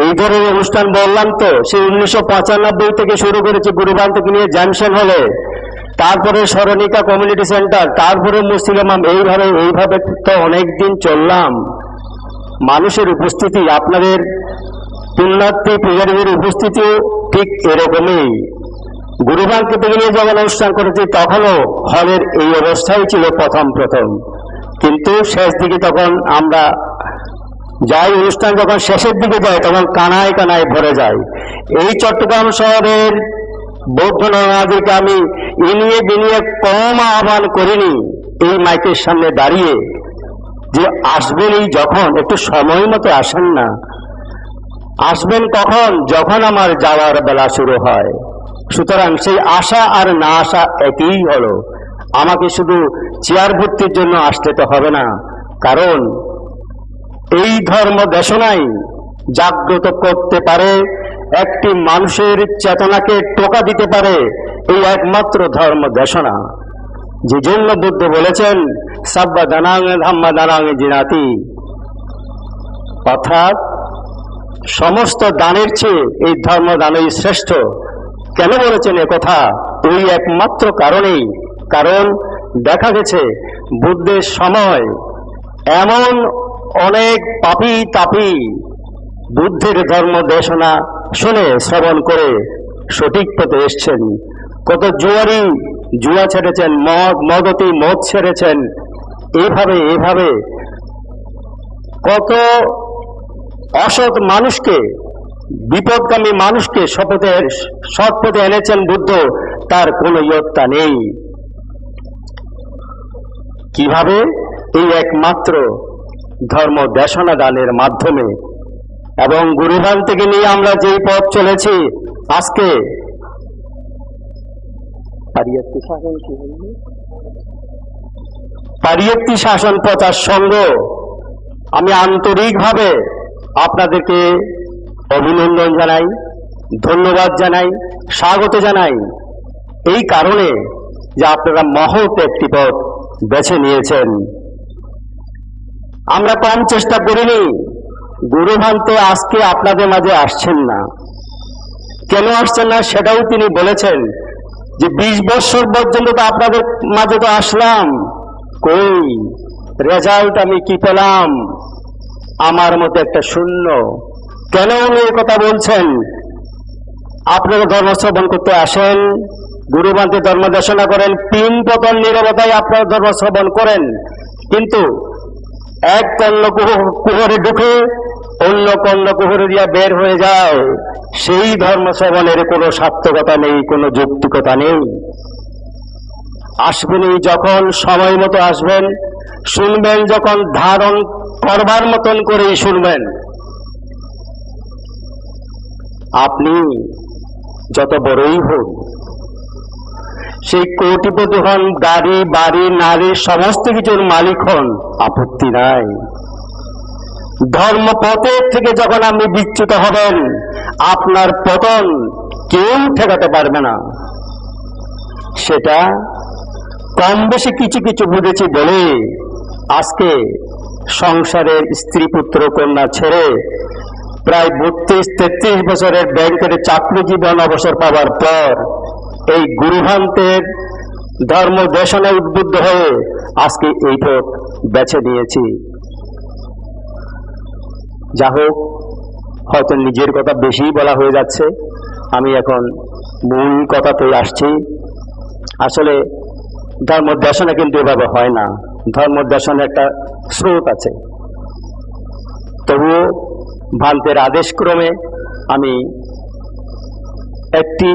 এই ধরনের অনুষ্ঠান বললাম তো সেই 1995 থেকে শুরু করেছে গুরুবান্তকে নিয়ে জামশেন হলে, তারপরে স্মরণিকা কমিউনিটি সেন্টার, তারপরে মুসলিমাম, এইভাবে তো অনেকদিন চললাম। মানুষের উপস্থিতি, আপনাদের পুণ্যার্থী পূজারীদের উপস্থিতিও ঠিক এরকমই। গুরুবানকে থেকে নিয়ে যখন অনুষ্ঠান করেছি তখনও হলের এই অবস্থাই ছিল প্রথম, কিন্তু শেষ দিকে তখন আমরা যাই, অনুষ্ঠান যখন শেষের দিকে যায় তখন কানায় কানায় ভরে যায়। এই চট্টগ্রাম শহরের বৌদ্ধ নরনারীদেরকে আমি ইনিয়ে বিনিয়ে কম আহ্বান করিনি এই মাইকের সামনে দাঁড়িয়ে যে আসবেনই যখন, একটু সময় মতো আসেন না। আসবেন কখন? যখন আমার যাওয়ার বেলা শুরু হয়। সুতরাং সেই আশা আর না আসা একই হলো। আমাকে শুধু চেয়ার ভর্তির জন্য আসতে তো হবে না, কারণ এই ধর্ম দেশনাই জাগ্রত করতে পারে, একটি মানুষের চেতনাকে টোকা দিতে পারে এই একমাত্র ধর্ম দেশনা। যে জন্য বুদ্ধ বলেছেন সাব্বা দানাং ধাম্মা দানাং জিনাতি, অর্থাৎ সমস্ত দানের চেয়ে এই ধর্ম দানই শ্রেষ্ঠ। কেন বলেছেন একথা? ওই একমাত্র কারণেই, কারণ দেখা গেছে বুদ্ধের সময় এমন অনেক পাপী তাপী বুদ্ধের ধর্ম দেশনা শুনে শ্রবণ করে সঠিক পথে এসছেন। কত জুয়ারি জুয়া ছেড়েছেন, মদতি মদ ছেড়েছেন। এইভাবে কত অসৎ মানুষকে, বিপদগামী মানুষকে সৎ পথে এনেছেন বুদ্ধ, তার কোনো ইয়ত্তা নেই। কিভাবে? এই একমাত্র ধর্ম দেশনা দানের মাধ্যমে। এবং গুরুভান থেকে নিয়ে আমরা যেই পথ চলেছি, আজকে পারিয়ত্তি শাসন প্রচার সংঘ আমি আন্তরিকভাবে আপনাদেরকে অভিনন্দন জানাই, ধন্যবাদ জানাই, স্বাগত জানাই, এই কারণে যে আপনারা মহৎ একটি পথ বেছে নিয়েছেন। আমরা কম চেষ্টা করিনি। গুরুভান তো আজকে আপনাদের মাঝে আসছেন না। কেন আসছেন না সেটাও তিনি বলেছেন যে 20 বছর পর্যন্ত তো আপনাদের মাঝে তো আসলাম, কই রেজাল্ট আমি কি পেলাম? আমার মতো একটা শূন্য। কেন উনি এই কথা বলছেন? আপনারা ধর্ম শ্রবণ করতে আসেন, গুরুবান্তে ধর্ম দেশনা করেন, 3 পতন নীরবতায় আপনারা ধর্ম শ্রবণ করেন, কিন্তু এক কর্ণ কুহরে ঢুকে অন্য কর্ণ কুহরে দিয়া বের হয়ে যায়, সেই ধর্ম শ্রবণের কোনো সার্থকতা নেই, কোনো যৌক্তিকতা নেই। আসবেনই যখন, সময় মতো আসবেন, শুনবেন যখন ধারণ করবার মতন করেই শুনবেন। আপনি যত বড়ই হোক, সেই কোটিপতি হন, গাড়ি বাড়ি নারী সমস্ত কিছুর মালিক হন, আপত্তি নাই। ধর্মপথের থেকে যখন আপনি বিচ্যুত হবেন, আপনার পতন কেউ ঠেকাতে পারবে না। সেটা কম বেশি কিছু কিছু বুঝেছি বলে আজকে সংসারের স্ত্রী পুত্র কন্যা ছেড়ে প্রায় 32-33 বছরের ব্যাংকের চাকরি জীবন অবসর পাওয়ার পর এই গুরুভান্তের ধর্ম দেশনে উদ্বুদ্ধ হয়ে আজকে এই পথ বেছে নিয়েছি। যা হোক, হয়তো নিজের কথা বেশি বলা হয়ে যাচ্ছে, আমি এখন মূল কথাতেই আসছি। আসলে ধর্ম দেশনে কিন্তু এভাবে হয় না, ধর্ম দেশনে একটা স্রোত আছে। তবুও ভান্তের আদেশক্রমে আমি একটি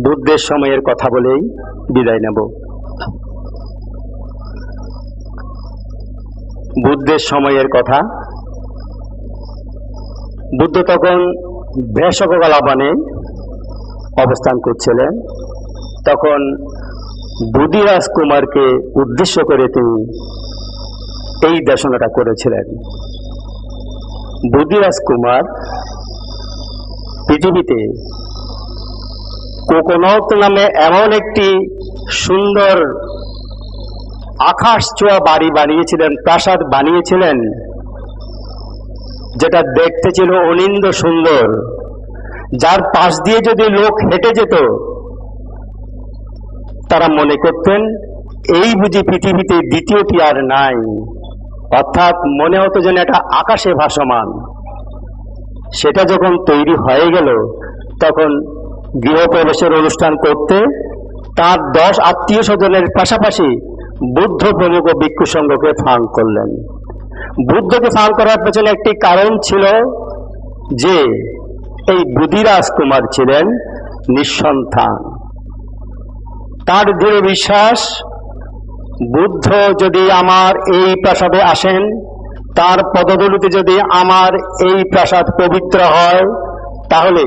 বুদ্ধের সময়ের কথা বলেই বিদায় নেব। বুদ্ধের সময়ের কথা। বুদ্ধ তখন ভেষজকলাবনে অবস্থান করছিলেন। তখন বুদ্ধিরাজ কুমারকে উদ্দেশ্য করে তিনি এই দেশনাটা করেছিলেন। বুদ্ধিরাজ কুমার পৃথিবীতে কোকোনট নামে এমন একটি সুন্দর আকাশ ছোঁয়া বাড়ি বানিয়েছিলেন, প্রাসাদ বানিয়েছিলেন, যেটা দেখতে ছিল অনিন্দ সুন্দর, যার পাশ দিয়ে যদি লোক হেঁটে যেত তারা মনে করতেন এই বুঝি পৃথিবীতে দ্বিতীয়টি আর নাই। অর্থাৎ মনে হতো যেন এটা আকাশে ভাসমান। সেটা যখন তৈরি হয়ে গেল তখন গৃহপ্রবেশের অনুষ্ঠান করতে তার 10 আত্মীয় স্বজনের পাশাপাশি বুদ্ধ প্রমুখ ভিক্ষু সংঘকে ফাঁক করলেন। বুদ্ধকে ফাঁক করার পেছনে একটি কারণ ছিল যে এই বুদ্ধিরাজ কুমার ছিলেন নিঃসন্তান। তার দৃঢ় বিশ্বাস, বুদ্ধ যদি আমার এই প্রাসাদে আসেন, তার পদধূলিতে যদি আমার এই প্রাসাদ পবিত্র হয়, তাহলে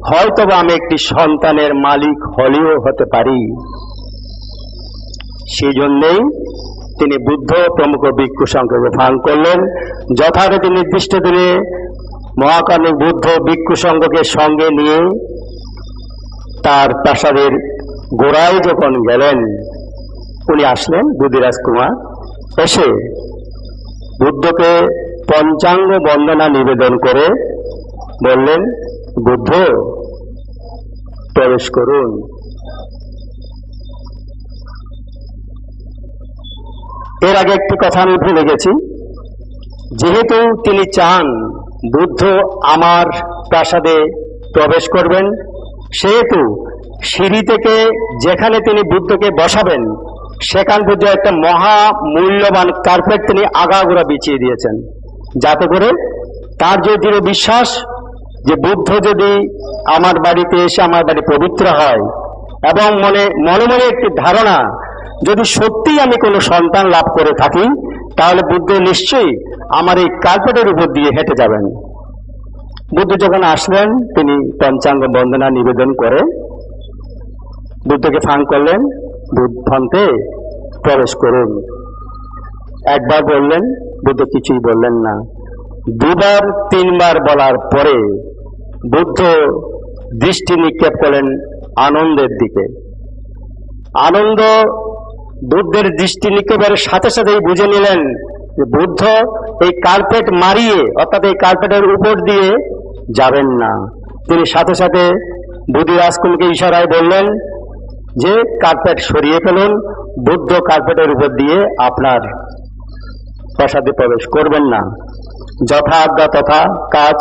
হয়তোবা আমি একটি সন্তানের মালিক হলেও হতে পারি। সেই জন্যেই তিনি বুদ্ধ প্রমুখ ভিক্ষু সংঘকে ফাঁক করলেন। যথারীতি নির্দিষ্ট দিনে মহাকারণিক বুদ্ধ ভিক্ষু সংঘকে সঙ্গে নিয়ে তার প্রাসাদের গোড়ায় যখন গেলেন, উনি আসলেন বুদ্ধিরাজ কুমার। এসে বুদ্ধকে পঞ্চাঙ্গ বন্দনা নিবেদন করে বললেন, বুদ্ধ প্রবেশ করুন। এর আগে একটি কথা আমি ভুলে গেছি। যেহেতু তিনি চান বুদ্ধ আমার প্রাসাদে প্রবেশ করবেন, সেহেতু সিঁড়ি থেকে যেখানে তিনি বুদ্ধকে বসাবেন সেখান থেকে একটা মহা মূল্যবান কার্পেট তিনি আগাগোড়া বিছিয়ে দিয়েছেন, যাতে করে তার যে দৃঢ় বিশ্বাস যে বুদ্ধ যদি আমার বাড়িতে এসে আমার বাড়ি পবিত্র হয়, এবং মনে মনে একটি ধারণা, যদি সত্যিই আমি কোনো সন্তান লাভ করে থাকি তাহলে বুদ্ধ নিশ্চয়ই আমার এই কার্পেটের উপর দিয়ে হেঁটে যাবেন। বুদ্ধ যখন আসলেন তিনি পঞ্চাঙ্গ বন্দনা নিবেদন করে বুদ্ধকে ফাঁক করলেন, বুদ্ধন্তে প্রবেশ করুন। একবার বললেন, বুদ্ধ কিছুই বললেন না। 2-3বার বলার পরে বুদ্ধ দৃষ্টি নিক্ষেপ করলেন আনন্দের দিকে। আনন্দ বুদ্ধের দৃষ্টি নিক্ষেপের সাথে সাথেই বুঝে নিলেন যে বুদ্ধ এই কার্পেট মারিয়ে, অর্থাৎ এই কার্পেটের উপর দিয়ে যাবেন না। তিনি সাথে সাথে বুদ্ধিরাজ কুমারকে ইশারায় বললেন যে কার্পেট সরিয়ে ফেলুন, বুদ্ধ কার্পেটের উপর দিয়ে আপনার প্রাসাদে প্রবেশ করবেন না। যথা আজ্ঞা তথা কাজ,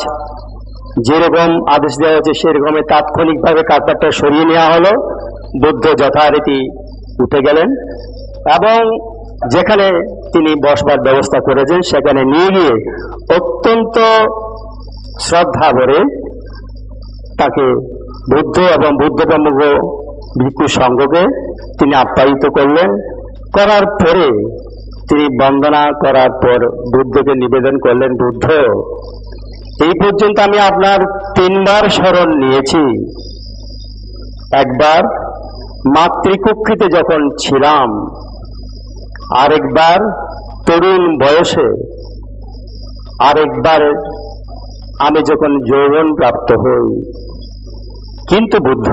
যেরকম আদেশ দেওয়া হয়েছে সেরকম তাৎক্ষণিকভাবে কার্পেটটা সরিয়ে নেওয়া হলো। বুদ্ধ যথারীতি উঠে গেলেন এবং যেখানে তিনি বসবার ব্যবস্থা করেছেন সেখানে নিয়ে গিয়ে অত্যন্ত শ্রদ্ধা ভরে তাকে বুদ্ধ এবং বুদ্ধ প্রমুখ ভিক্ষু সংঘকে তিনি আপ্যায়িত করলেন। করার পরে তিনি বন্দনা করার পর বুদ্ধকে নিবেদন করলেন, বুদ্ধ এই পর্যন্ত আমি আপনার 3বার শরণ নিয়েছি। একবার মাতৃকুক্ষিতে যখন ছিলাম, আরেকবার তরুণ বয়সে, আরেকবার আমি যখন যৌবন প্রাপ্ত হই। কিন্তু বুদ্ধ,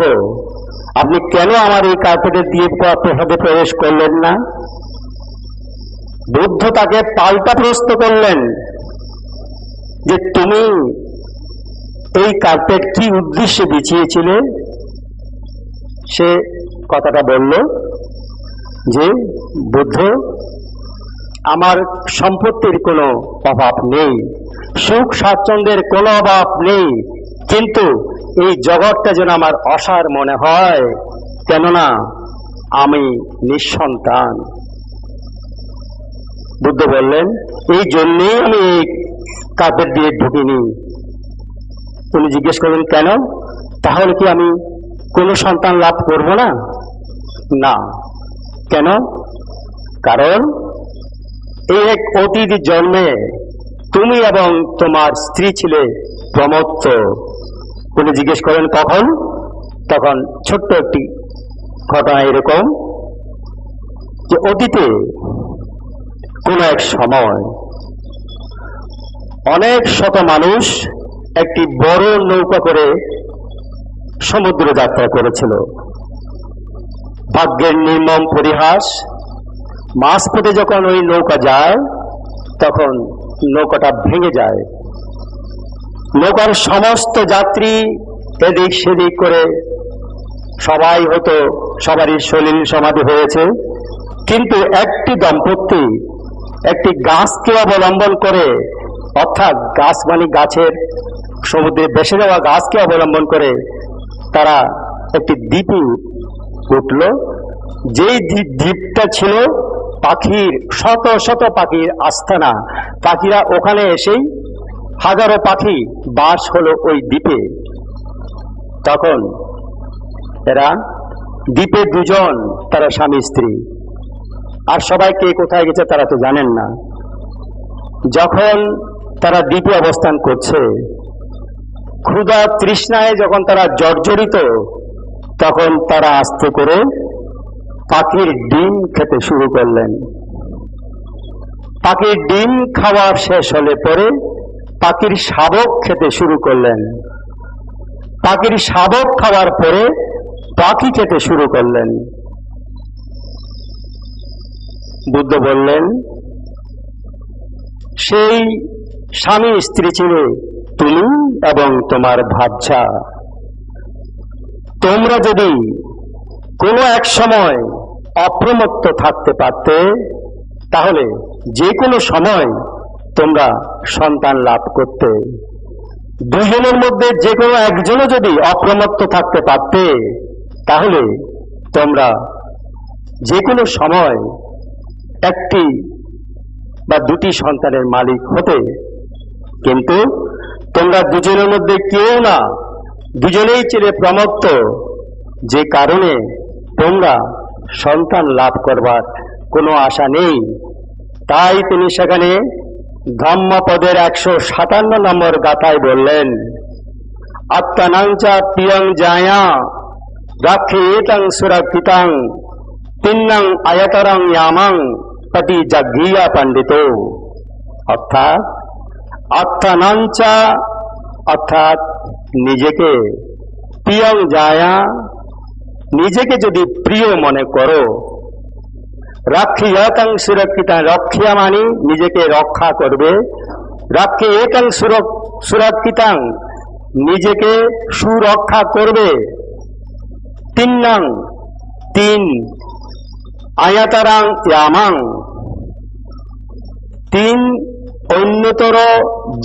আপনি কেন আমার এই কার্পেটের দিয়ে প্রসাদে প্রবেশ করলেন না? বুদ্ধ তাকে পাল্টা প্রশ্ন করলেন যে তুমি এই কার্পেট কি উদ্দেশ্যে বিছিয়েছিলে? সে কথাটা বলল যে বুদ্ধ, আমার সম্পত্তির কোনো অভাব নেই, সুখ স্বাচ্ছন্দ্যের কোনো অভাব নেই, কিন্তু এই জগৎটা যেন আমার অসার মনে হয়, কেননা আমি নিঃসন্তান। বুদ্ধ বললেন, এই জন্যেই আমি এই কার্পেট দিয়ে ঢুকিনি। উনি জিজ্ঞেস করলেন, কেন? তাহলে কি আমি কোনো সন্তান লাভ করব না? না। কেন? কারণ এই এক অতীত জন্মে তুমি এবং তোমার স্ত্রী ছিলে প্রমত্ত। উনি জিজ্ঞেস করেন, কখন? তখন ছোট্ট একটি ঘটনা এরকম যে অতীতে কোন এক সময় অনেক শত মানুষ একটি বড় নৌকা করে সমুদ্রে যাত্রা করেছিল। ভাগ্যের নির্মম পরিহাস, মাঝপথে যখন ওই নৌকা যায় তখন নৌকাটা ভেঙে যায়। নৌকার সমস্ত যাত্রী এদিক সেদিক করে সবাই হয়তো সবারই সলিল সমাধি হয়েছে, কিন্তু একটি দম্পতি একটি গাছকে অবলম্বন করে, অর্থাৎ গাছ মানে গাছের সমুদ্রে ভেসে যাওয়া গাছকে অবলম্বন করে তারা একটি দ্বীপে উঠল। যেই দ্বীপটা ছিল পাখির, শত শত পাখির আস্তানা। পাখিরা ওখানে এসেই হাজারো পাখি বাস হলো ওই দ্বীপে। তখন এরা দ্বীপে দুজন, তারা স্বামী স্ত্রী, আর সবাই কে কোথায় গেছে তারা তো জানেন না। যখন তারা দ্বীপে অবস্থান করছে, ক্ষুধা তৃষ্ণায় যখন তারা জর্জরিত, তখন তারা আস্তে করে পাখির ডিম খেতে শুরু করলেন। পাখির ডিম খাওয়ার শেষ হলে পরে পাখির শাবক খেতে শুরু করলেন। পাখির শাবক খাওয়ার পরে পাখি খেতে শুরু করলেন। বুদ্ধ বললেন, সেই স্বামী স্ত্রী ছিলে তুমি এবং তোমার ভাবছা। তোমরা যদি কোনো এক সময় অপ্রমত্ত থাকতে পারতে, তাহলে যে কোনো সময় তোমরা সন্তান লাভ করতে। দুজনের মধ্যে যে কোনো একজনও যদি অপ্রমত্ত থাকতে পারতে, তাহলে তোমরা যে কোনো সময় একটি বা দুটি সন্তানের মালিক হতে। কিন্তু তোমরা দুজনের মধ্যে কেউ না, দুজনেই ছিলে প্রমত্ত, যে কারণে তোমরা সন্তান লাভ করবার কোনো আশা নেই। তাই তিনি সেখানে ধম্মপদের 157 নম্বর গাথায় বললেন, আত্মানাঞ্চা প্রিয়ং জায়া রাক্ষেতং সুরক্ষিতাং তিন্নং আয়তরং ইয়ামাং পতি জাগিয়া পণ্ডিত। অর্থাৎ আত্মানাঞ্চা অর্থাৎ নিজেকে, প্রিয়ং জায়া নিজেকে যদি প্রিয় মনে করো, রাক্ষিয়তং সুরক্ষিতা রক্ষিয়া মানে নিজেকে রক্ষা করবে, রাক্ষিয়তং সুরক্ষিতাং নিজেকে সুরক্ষা করবে, তিন্নং তিন, আয়াতারাং ইয়ামাং তিন অন্যতর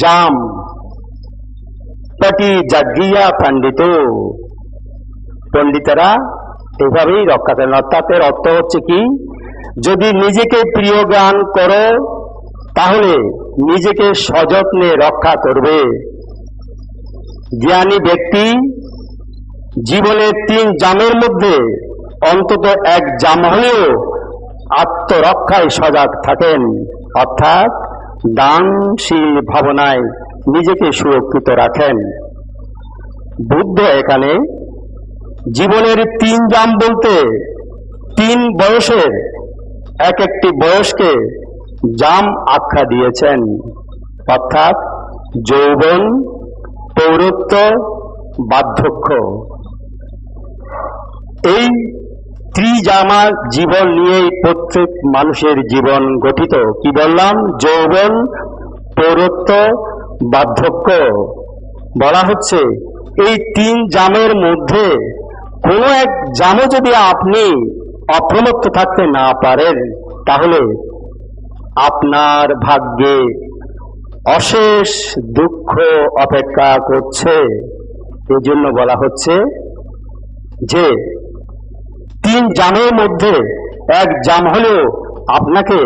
জাম, পতি জাগিয়া পণ্ডিত পণ্ডিতেরা এভাবেই রক্ষা করেন। অর্থাৎ এর অর্থ হচ্ছে কি, যদি নিজেকে প্রিয় জ্ঞান করো তাহলে নিজেকে সযত্নে রক্ষা করবে। জ্ঞানী ব্যক্তি জীবনের 3 জামের মধ্যে অন্তত এক জাম হলেও আত্মরক্ষায় সজাগ থাকেন, অর্থাৎ দানশীল ভাবনায় নিজেকে সুরক্ষিত রাখেন। বুদ্ধ এখানে জীবনের 3 জাম বলতে 3 বয়সের এক একটি বয়সকে জাম আখ্যা দিয়েছেন, অর্থাৎ যৌবন, পৌরত্ব, বার্ধক্য, এই ত্রিজামা জীবন নিয়েই প্রত্যেক মানুষের জীবন গঠিত। কি বললাম? যৌবন, পৌরত্ব, বার্ধক্য। বলা হচ্ছে এই তিন জামের মধ্যে কোনো এক জামে যদি আপনি অপ্রমত্ত থাকতে না পারেন, তাহলে আপনার ভাগ্যে অশেষ দুঃখ অপেক্ষা করছে। এই জন্য বলা হচ্ছে যে তিন জামের মধ্যে এক জাম হলেও আপনাকে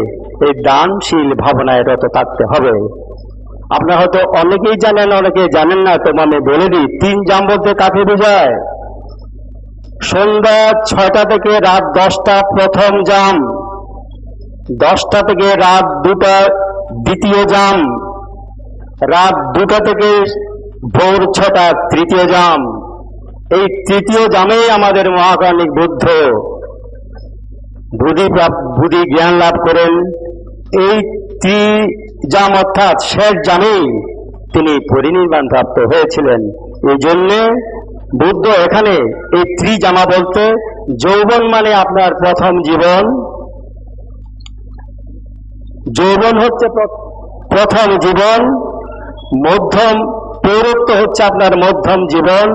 এই দানশীল ভাবনায় রত থাকতে হবে। আপনারা হয়তো অনেকেই জানেন, অনেকে জানেন না, তো আমি বলে দিই তিন জাম বলতে কাকে বোঝায়। সন্ধ্যা 6টা থেকে রাত 10টা প্রথম জাম, 10টা থেকে রাত 2টা দ্বিতীয় জাম, রাত 2টা থেকে ভোর 6টা তৃতীয় জাম। এই তৃতীয় জামেই আমাদের মহাকালিক বুদ্ধ বুদ্ধি জ্ঞান লাভ করেন। এই ত্রিজাম অর্থাৎ শেষ জামেই তিনি পরিনির্বাণ প্রাপ্ত হয়েছিলেন। এই জন্যে বুদ্ধ এখানে এই ত্রিজামা বলতে, যৌবন মানে আপনার প্রথম জীবন, যৌবন হচ্ছে প্রথম জীবন, মধ্যম পৌরত্ব হচ্ছে আপনার মধ্যম জীবন,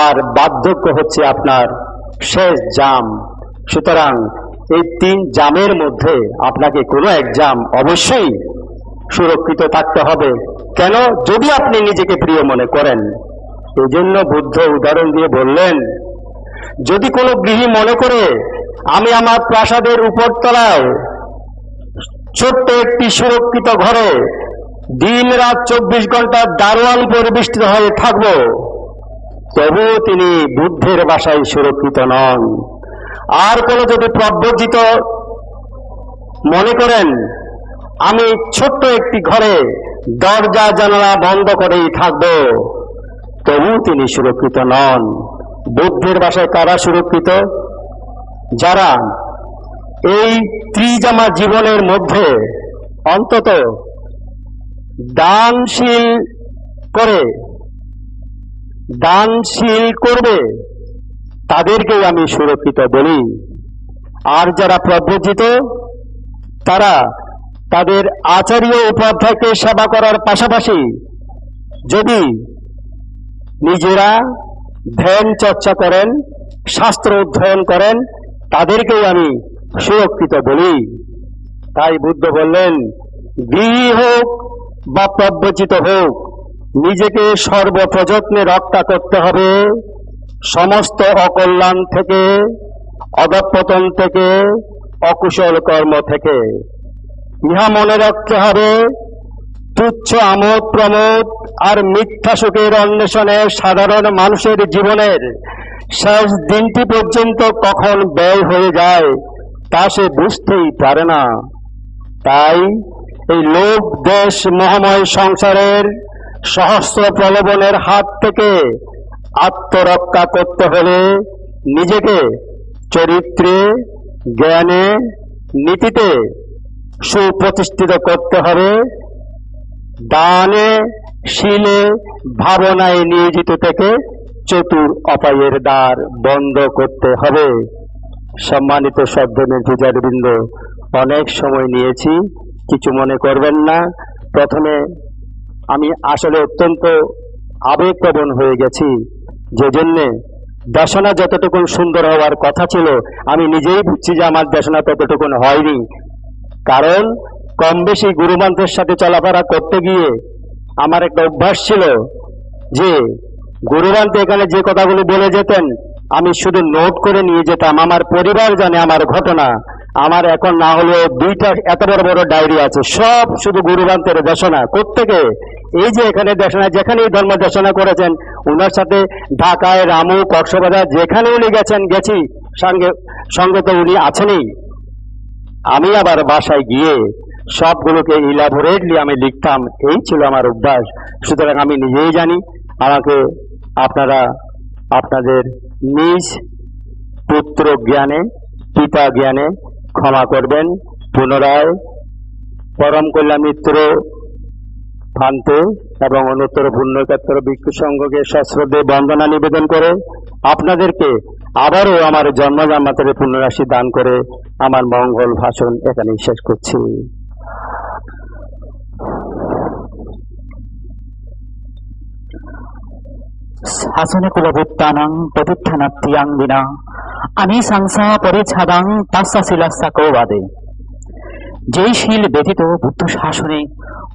আর বার্ধক্য হচ্ছে আপনার শেষ জাম। সুতরাং এই তিন জামের মধ্যে আপনাকে কোনো এক জাম অবশ্যই সুরক্ষিত থাকতে হবে। কেন? যদি আপনি নিজেকে প্রিয় মনে করেন। এই জন্য বুদ্ধ উদাহরণ দিয়ে বললেন, যদি কোনো গৃহী মনে করে আমি আমার প্রাসাদের উপরতলায় ছোট্ট একটি সুরক্ষিত ঘরে দিন রাত 24 ঘন্টা দারোয়ান পরিবেষ্টিত হয়ে থাকব, তবুও তিনি বুদ্ধের বাসায় সুরক্ষিত নন। আর কোনো যদি প্রব্রজিত মনে করেন আমি ছোট্ট একটি ঘরে দরজা জানালা বন্ধ করেই থাকব, তবু তিনি সুরক্ষিত নন। বুদ্ধের বাসায় কারা সুরক্ষিত? যারা এই ত্রিজামা জীবনের মধ্যে অন্তত দানশীল করবে, তাদেরকেই আমি সুরক্ষিত বলি। আর যারা প্রব্রজিত, তারা তাদের আচার্য উপাধ্যায়কে সেবা করার পাশাপাশি যদি নিজেরা ধ্যান চর্চা করেন, শাস্ত্র অধ্যয়ন করেন, তাদেরকেই আমি সুরক্ষিত বলি। তাই বুদ্ধ বললেন, গৃহী হোক বা প্রব্রজিত হোক, নিজেকে সর্বপ্রযত্নে রক্ষা করতে হবে সমস্ত অকল্যাণ থেকে, অধঃপতন থেকে, অকুশল কর্ম থেকে। ইহা মনে রাখতে হবে, তুচ্ছ আমোদ প্রমোদ আর মিথ্যা সুখের অন্বেষণে সাধারণ মানুষের জীবনের শেষ দিনটি পর্যন্ত কখন ব্যয় হয়ে যায় তা সে বুঝতেই পারে না। তাই এই লোভ দেশ মোহময় সংসারের সহস্র প্রলোভনের হাত থেকে আত্মরক্ষা করতে হলে নিজেকে চরিত্রে, জ্ঞানে, নীতিতে সুপ্রতিষ্ঠিত করতে হবে। দানে, শীলে, ভাবনায় নিয়োজিত থেকে চতুর অপায়ের দ্বার বন্ধ করতে হবে। সম্মানিত সদ্যমের পূজারবৃন্দ, অনেক সময় নিয়েছি, কিছু মনে করবেন না। প্রথমে আমি আসলে অত্যন্ত আবেগপ্রবণ হয়ে গেছি, যে জন্যে দেশনা যতটুকু সুন্দর হওয়ার কথা ছিল আমি নিজেই বুঝছি যে আমার দেশনা ততটুকু হয়নি। কারণ কম বেশি গুরুমান্ত্রের সাথে চলাফেরা করতে গিয়ে আমার একটা অভ্যাস ছিল যে গুরুমান্ত্র এখানে যে কথাগুলো বলে যেতেন আমি শুধু নোট করে নিয়ে যেতাম। আমার পরিবার জানে আমার ঘটনা। আমার এখন না হলেও 2টা এত বড় বড় ডায়েরি আছে, সব শুধু গুরুমান্ত্রের দেশনা। কোত্থেকে? এই যে এখানে দেশনা, যেখানেই ধর্ম দেশনা করেছেন, ওনার সাথে ঢাকায়, রামু, কক্সবাজার যেখানে উনি গেছি, সঙ্গে তো উনি আছেনই। আমি আবার বাসায় গিয়ে সবগুলোকে ইলাবোরেটলি আমি লিখতাম, এই ছিল আমার অভ্যাস। সুতরাং আমি নিজেই জানি, আমাকে আপনারা আপনাদের নিজ পুত্র জ্ঞানে, পিতা জ্ঞানে ক্ষমা করবেন। পুনরায় পরম কল্যাণ মিত্র ভান্তে এবং অনুত্তর পুণ্যক্ষেত্র ভিক্ষু সংঘকে সশ্রদ্ধে বন্দনা নিবেদন করে আপনাদেরকে আবারও আমার জন্ম জান্নাতের পুণ্যরাশি দান করে আমার মঙ্গল ভাষণ এখানেই শেষ করছি। শাসনে কুলভূত্তানাং প্রবুত্থানাত্তিয়াং বিনা আমি সংসা পরিচ্ছাদাং তাস্যা শিলাস্যা কৌবাদে। যেই শীল ব্যতীত বুদ্ধ শাসনে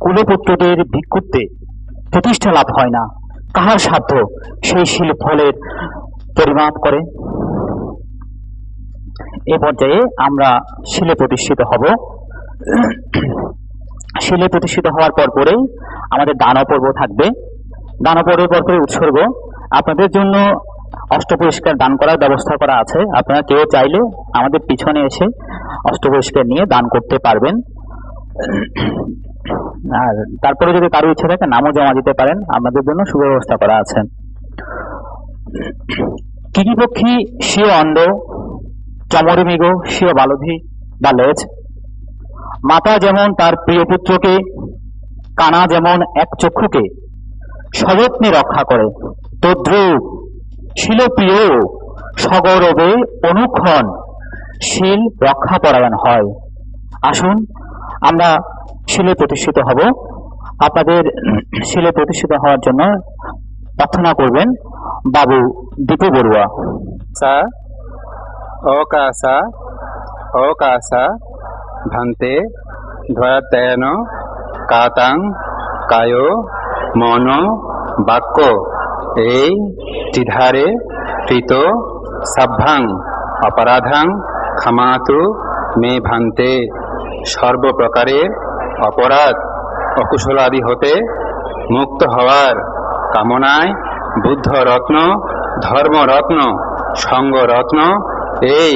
কুলপুত্রদের ভিক্ষুত্বে প্রতিষ্ঠা লাভ হয় না, কাহার সাধ্য সেই শীল ফলের পরিমাপ করে? এ পর্যায়ে আমরা শীলে প্রতিষ্ঠিত হব। শীলে প্রতিষ্ঠিত হওয়ার পরেই আমাদের দান পর্ব থাকবে। দান পর্বের পরে উৎসর্গ। আপনাদের জন্য অষ্টপরিষ্কার দান করার ব্যবস্থা করা আছে। আপনারা কেউ চাইলে আমাদের পিছনে এসে অষ্টপরিষ্কার নিয়ে দান করতে পারবেন। আর তারপরে যদি কারো ইচ্ছা থাকে নামও জমা দিতে পারেন, আপনাদের জন্য সুব্যবস্থা করা আছে। কিরিপক্ষী স্বীয় অণ্ড, চমরে মৃগ স্বীয় বালধি বা লেজ। মাতা যেমন তার প্রিয় পুত্রকে, কানা যেমন এক চক্ষুকে সযত্নে রক্ষা করে, তদ্রূপ শীলপ্রিয় সগৌরবে অনুক্ষণ শীল রক্ষাপরায়ণ হয়। আসুন আমরা শীলে প্রতিষ্ঠিত হব। আপনাদের শীলে প্রতিষ্ঠিত হওয়ার জন্য প্রার্থনা করবেন বাবু দীপু বড়ুয়া। সা অকাশা অকাশা ভান্তে ধয়াত্যায়ন কাতাং কায় মন বাক্য এই ত্রিধারে কৃত সাভ্যাং অপরাধাং ক্ষমাতু মে ভান্তে। সর্বপ্রকারের অপরাধ অকুশলাদি হতে মুক্ত হওয়ার কামনায় বুদ্ধ রত্ন, ধর্মরত্ন, সঙ্গরত্ন এই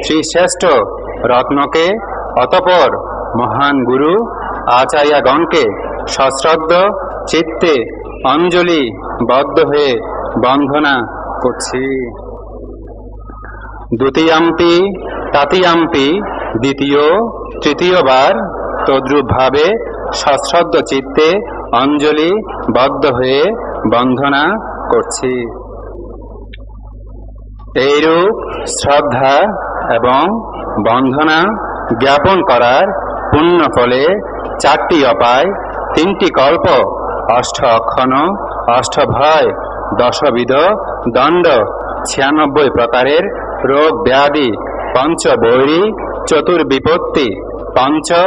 ত্রিশ্রেষ্ঠ রত্নকে অতঃপর মহান গুরু আচার্যগণকে সশ্রদ্ধ চিত্তে অঞ্জলি বদ্ধ হয়ে বন্দনা করছি। দ্বিতীয়াম্পি তৃতীয়াম্পি দ্বিতীয় তৃতীয়বার তদ্রূপ ভাবে সশ্রদ্ধ চিত্তে অঞ্জলি বদ্ধ হয়ে বন্দনা করছি। এইরূপ শ্রদ্ধা এবং বন্দনা জ্ঞাপন করার পুণ্য ফলে 4টি অপায়, 3টি কল্প, 8 অক্ষণ, 8 ভয়, 10বিধ দণ্ড, 96 প্রকারের রোগ ব্যাধি, 5 বৈরী, 4 বিপত্তি, 5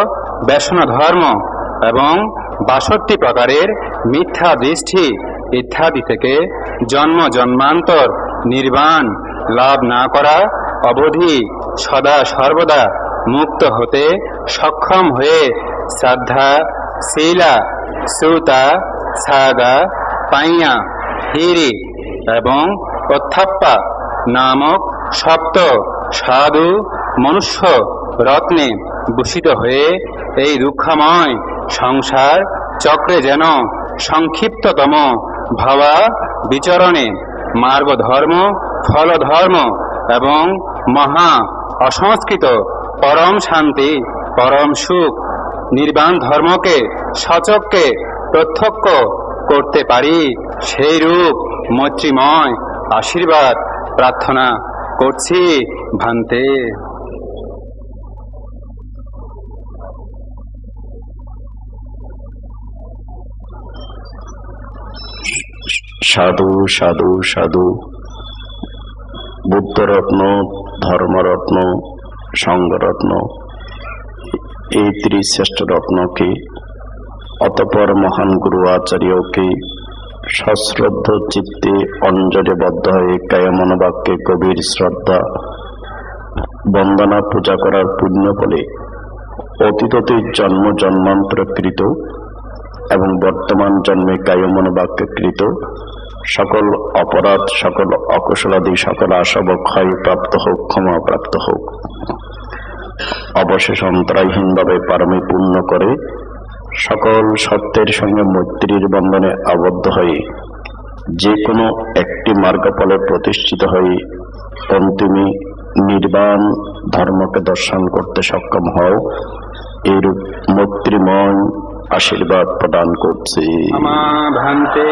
ব্যসন ধর্ম এবং 62 প্রকারের মিথ্যা দৃষ্টি ইত্যাদি থেকে জন্ম জন্মান্তর নির্বাণ লাভ না করা অবধি সদা সর্বদা মুক্ত হতে সক্ষম হয়ে শ্রদ্ধা, শীলা, সুতা, সাগা, পাইয়া, হিরি এবং অত্থাপ্পা নামক সপ্ত সাধু মনুষ্য রত্নে ভূষিত হয়ে এই দুঃখময় সংসার চক্রে যেন সংক্ষিপ্ততম ভাবা বিচরণে মার্গ ধর্ম, ফল ধর্ম এবং মহা অসংস্কৃত পরম শান্তি, পরম সুখ, নির্বাণ ধর্মকে সচক্ষে প্রত্যক্ষ করতে পারি, সেই রূপ মৈত্রীময় আশীর্বাদ প্রার্থনা করছি ভান্তে। সাধু সাধু সাধু। বুদ্ধরত্ন, ধর্মরত্ন, সঙ্গরত্ন এই ত্রিশ্রেষ্ঠ রত্নকে অতঃপর মহান গুরু আচার্যকে সশ্রদ্ধ চিত্তে অঞ্জলিবদ্ধ হয়ে কায় মনোবাক্যে গভীর শ্রদ্ধা বন্দনা পূজা করার পুণ্য ফলে অতীততে জন্ম জন্মান্তরকৃত এবং বর্তমান জন্মে কায় মনোবাক্যকৃত সকল অপরাধ, সকল অকুশলাদি, সকল আসব ক্ষয় প্রাপ্ত হোক, ক্ষমা প্রাপ্ত হোক। অবশেষ অন্তরায়হীনভাবে পারমে পূর্ণ করে সকল সত্যের সঙ্গে মৈত্রীর বন্ধনে আবদ্ধ হয়ে যে কোনো একটি মার্গফলে প্রতিষ্ঠিত হয়ে অন্তিমী নির্বাণ ধর্মকে দর্শন করতে সক্ষম হও। এইরূপ মৈত্রীময় আশীর্বাদ প্রদান করছি। আমা ভান্তে।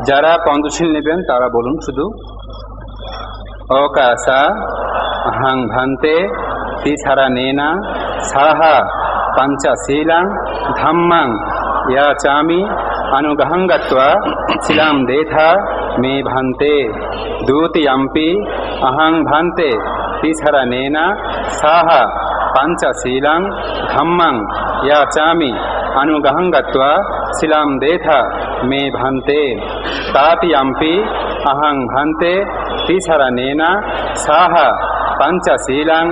যারা পঞ্চশীল নেবেন তারা বলুন শুধু। অকাসা আহাং ভান্তে তিসারা নেনা সাহা পঞ্চশীলাং ধাম্মাং ইয়াচামি অনুগ্রহং গত্বা শিলাং দেথা মে ভান্তে। দ্বিতীয়ম্পি অহং ভান্তে তিসারা নেনা সাহা পঞ্চশীলাং ধাম্মাং ইয়াচামি অনুগ্রহং গত্বা শিলাং দেথা মে ভান্তে। তৃতীয়ম্পি অহং ভান্তে তিসারা নেনা সাহা পঞ্চশীলাং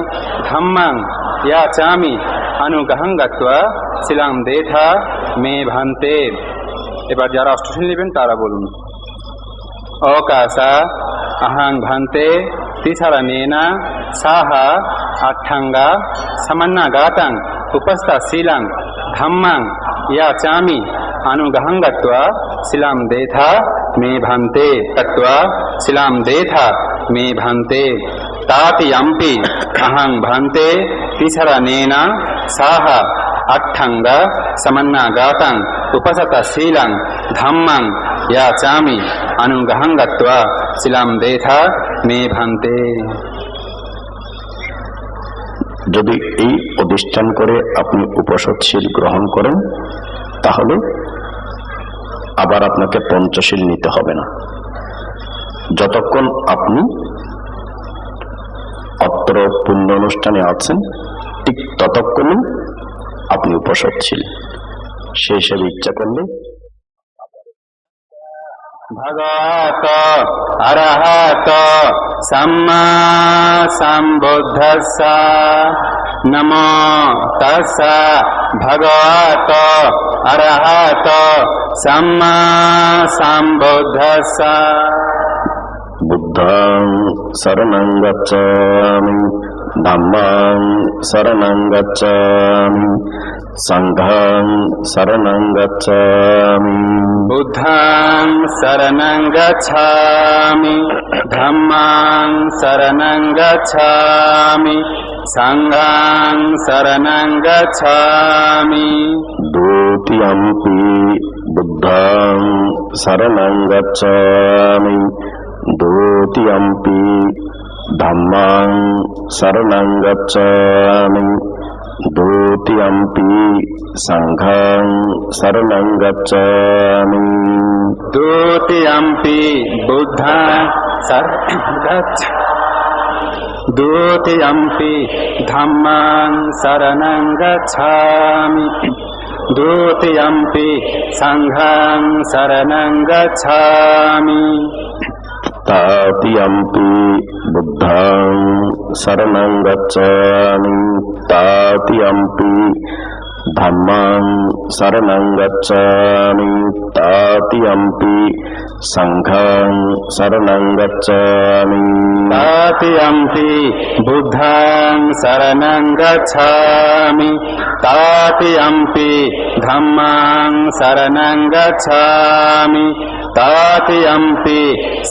ধাম্মাং ইয়াচামি অনুগ্রহং গত্বা শিলাং দেথা মে ভান্তে। এবার যারা অষ্টশীল নেবেন তারা বলুন। অকাসা আহাং ভান্তে তিসারা নেনা সাহা আঠাঙ্গা সমন্নাগাতাং উপস্থিলাং ধাম্মাং ইয়াচামি অনুগ্রহং গত্বা শিলাং দেথা মে ভান্তে। গত্বা শিলাং দেথা মে ভান্তে। তৃতীয়ম্পি অহং ভান্তে তিসারা নেনা সাহা আঠাঙ্গা সমন্নাগাতাং উপস্থিলাং ধাম্মাং ইয়াচামি অনুগ্রহং গত্বা শিলাং দেথা মে ভান্তে। যদি এই অধিষ্ঠান করে আপনি উপসৎশীল গ্রহণ করেন তাহলে আবার আপনাকে পঞ্চশীল নিতে হবে না। যতক্ষণ আপনি অত্র পুণ্য অনুষ্ঠানে আছেন ঠিক ততক্ষণই আপনি উপসৎশীল। সেই হিসেবে ইচ্ছা করলে ভগবত অরহত সম্মা সম্বুদ্ধস্স নমো তস্স। ভগবত অরহত সম্মা সম্বুদ্ধস্স। বুদ্ধং শরণং গচ্ছামি ধম্মং শরণং গচ্ছামি সংঘং শরণং গচ্ছামি। বুদ্ধং শরণং গচ্ছামি ধম্মং শরণং গচ্ছামি সংঘং শরণং গচ্ছামি। দ্বিতীয়ম্পি বুদ্ধং শরণং গচ্ছামি দ্বিতীয়ম্পি ধম্মং শরণং গচ্ছামি দ্বিতীয়ম্পি সংঘং শরণং গচ্ছামি। দ্বিতীয়ম্পি বুদ্ধং শরণং গচ্ছামি দ্বিতীয়ম্পি ধম্মং শরণং গচ্ছামি দ্বিতীয়ম্পি সংঘং শরণং গচ্ছামি। তৃতীয়ম্পি বুদ্ধং শরণং গচ্ছামি তৃতীয়ম্পি ধম্মং শরণং গচ্ছামি তৃতীয়ম্পি সংঘং শরণং গচ্ছামি। তৃতীয়ম্পি বুদ্ধং শরণং গচ্ছামি তৃতীয়ম্পি ধম্মং শরণং গচ্ছামি তৃতীয়ম্পি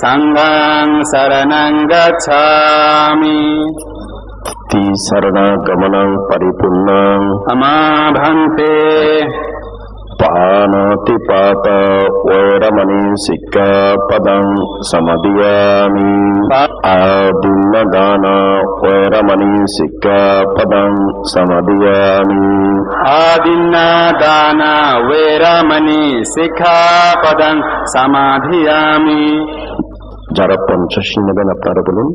সংঘং শরণং গচ্ছামি। শরণাগমনং পরিপূর্ণং আমা ভান্তে। পানাতিপাত ওরমণি শিক্ষাপদং সমদিয়ামি। আদিন্নদান ওরমণি শিক্ষাপদং সমদিয়ামি। আদিন্নদান ওরমণি শিক্ষাপদং সমাধিয়ামি। যারা পঞ্চশীল নেবেন আপনারা বলুন।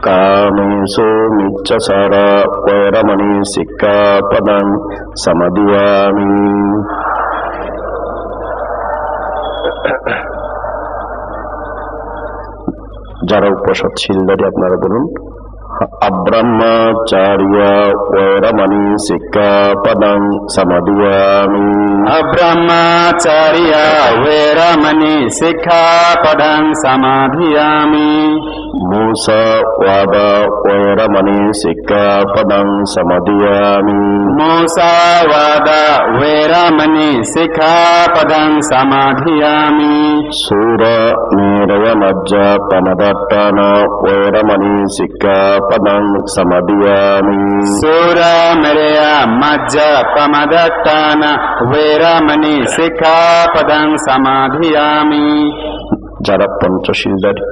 কামেষু মিচ্ছাচার ওরমণি শিক্ষাপদং সমদিয়ামি। যারা উপসৎশীলদারি আপনারা বলুন। अब्रह्मचार्य वैरमणि sikkhapadang samadhiyami. Abrahmacharya veramani sikkhapadang samadhiyami. Musawada veramani sikkhapadang samadhiyami. Musawada veramani sikkhapadang samadhiyami. Sura niraya majja pamadatthana veramani sikkhapadang samadhiyami. Sura meraya majja pamadatthana veramani sikkhapadang samadhiyami. যারা পঞ্চশীলধারী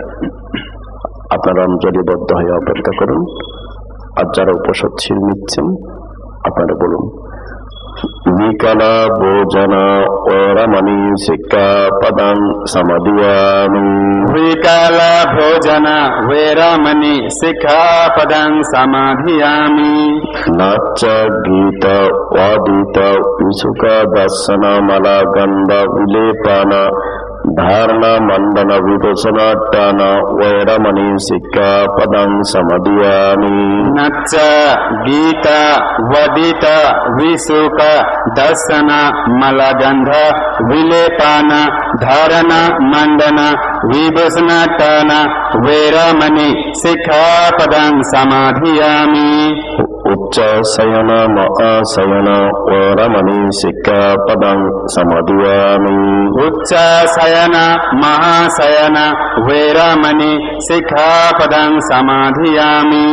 আপনারা অঞ্জলিবদ্ধ হয়ে অপেক্ষা করুন, আর যারা উপসৎশীল নিচ্ছেন আপনারা বলুন বিকালা ভোজনা ওরামণি সিক্খাপদং সমাদিয়ামি। Vikala bhojana veramani sikkhapadang samadhiyami. নাচ গীত ওয়াদিত বিসুকা দর্শনা মালা গন্ধা বিলেপানা ধারণা Mandan বিদোষনাট্টানা ওরামণি সিক্খাপদং সমাদিয়ামি। Nacha, Gita, Vadita, Visuka, Dasana, Malagandha, Vilepana, Dharana, Mandana, Vibhusnatana, Veramani, Sikkhapadang Samadhiyami. উচ্চাসয়ন মহাসয়ন ওরামণি সিক্খাপদং সমাদিয়ামি। Uchchasayana, Mahasayana, Veramani, Sikkhapadang Samadhiyami.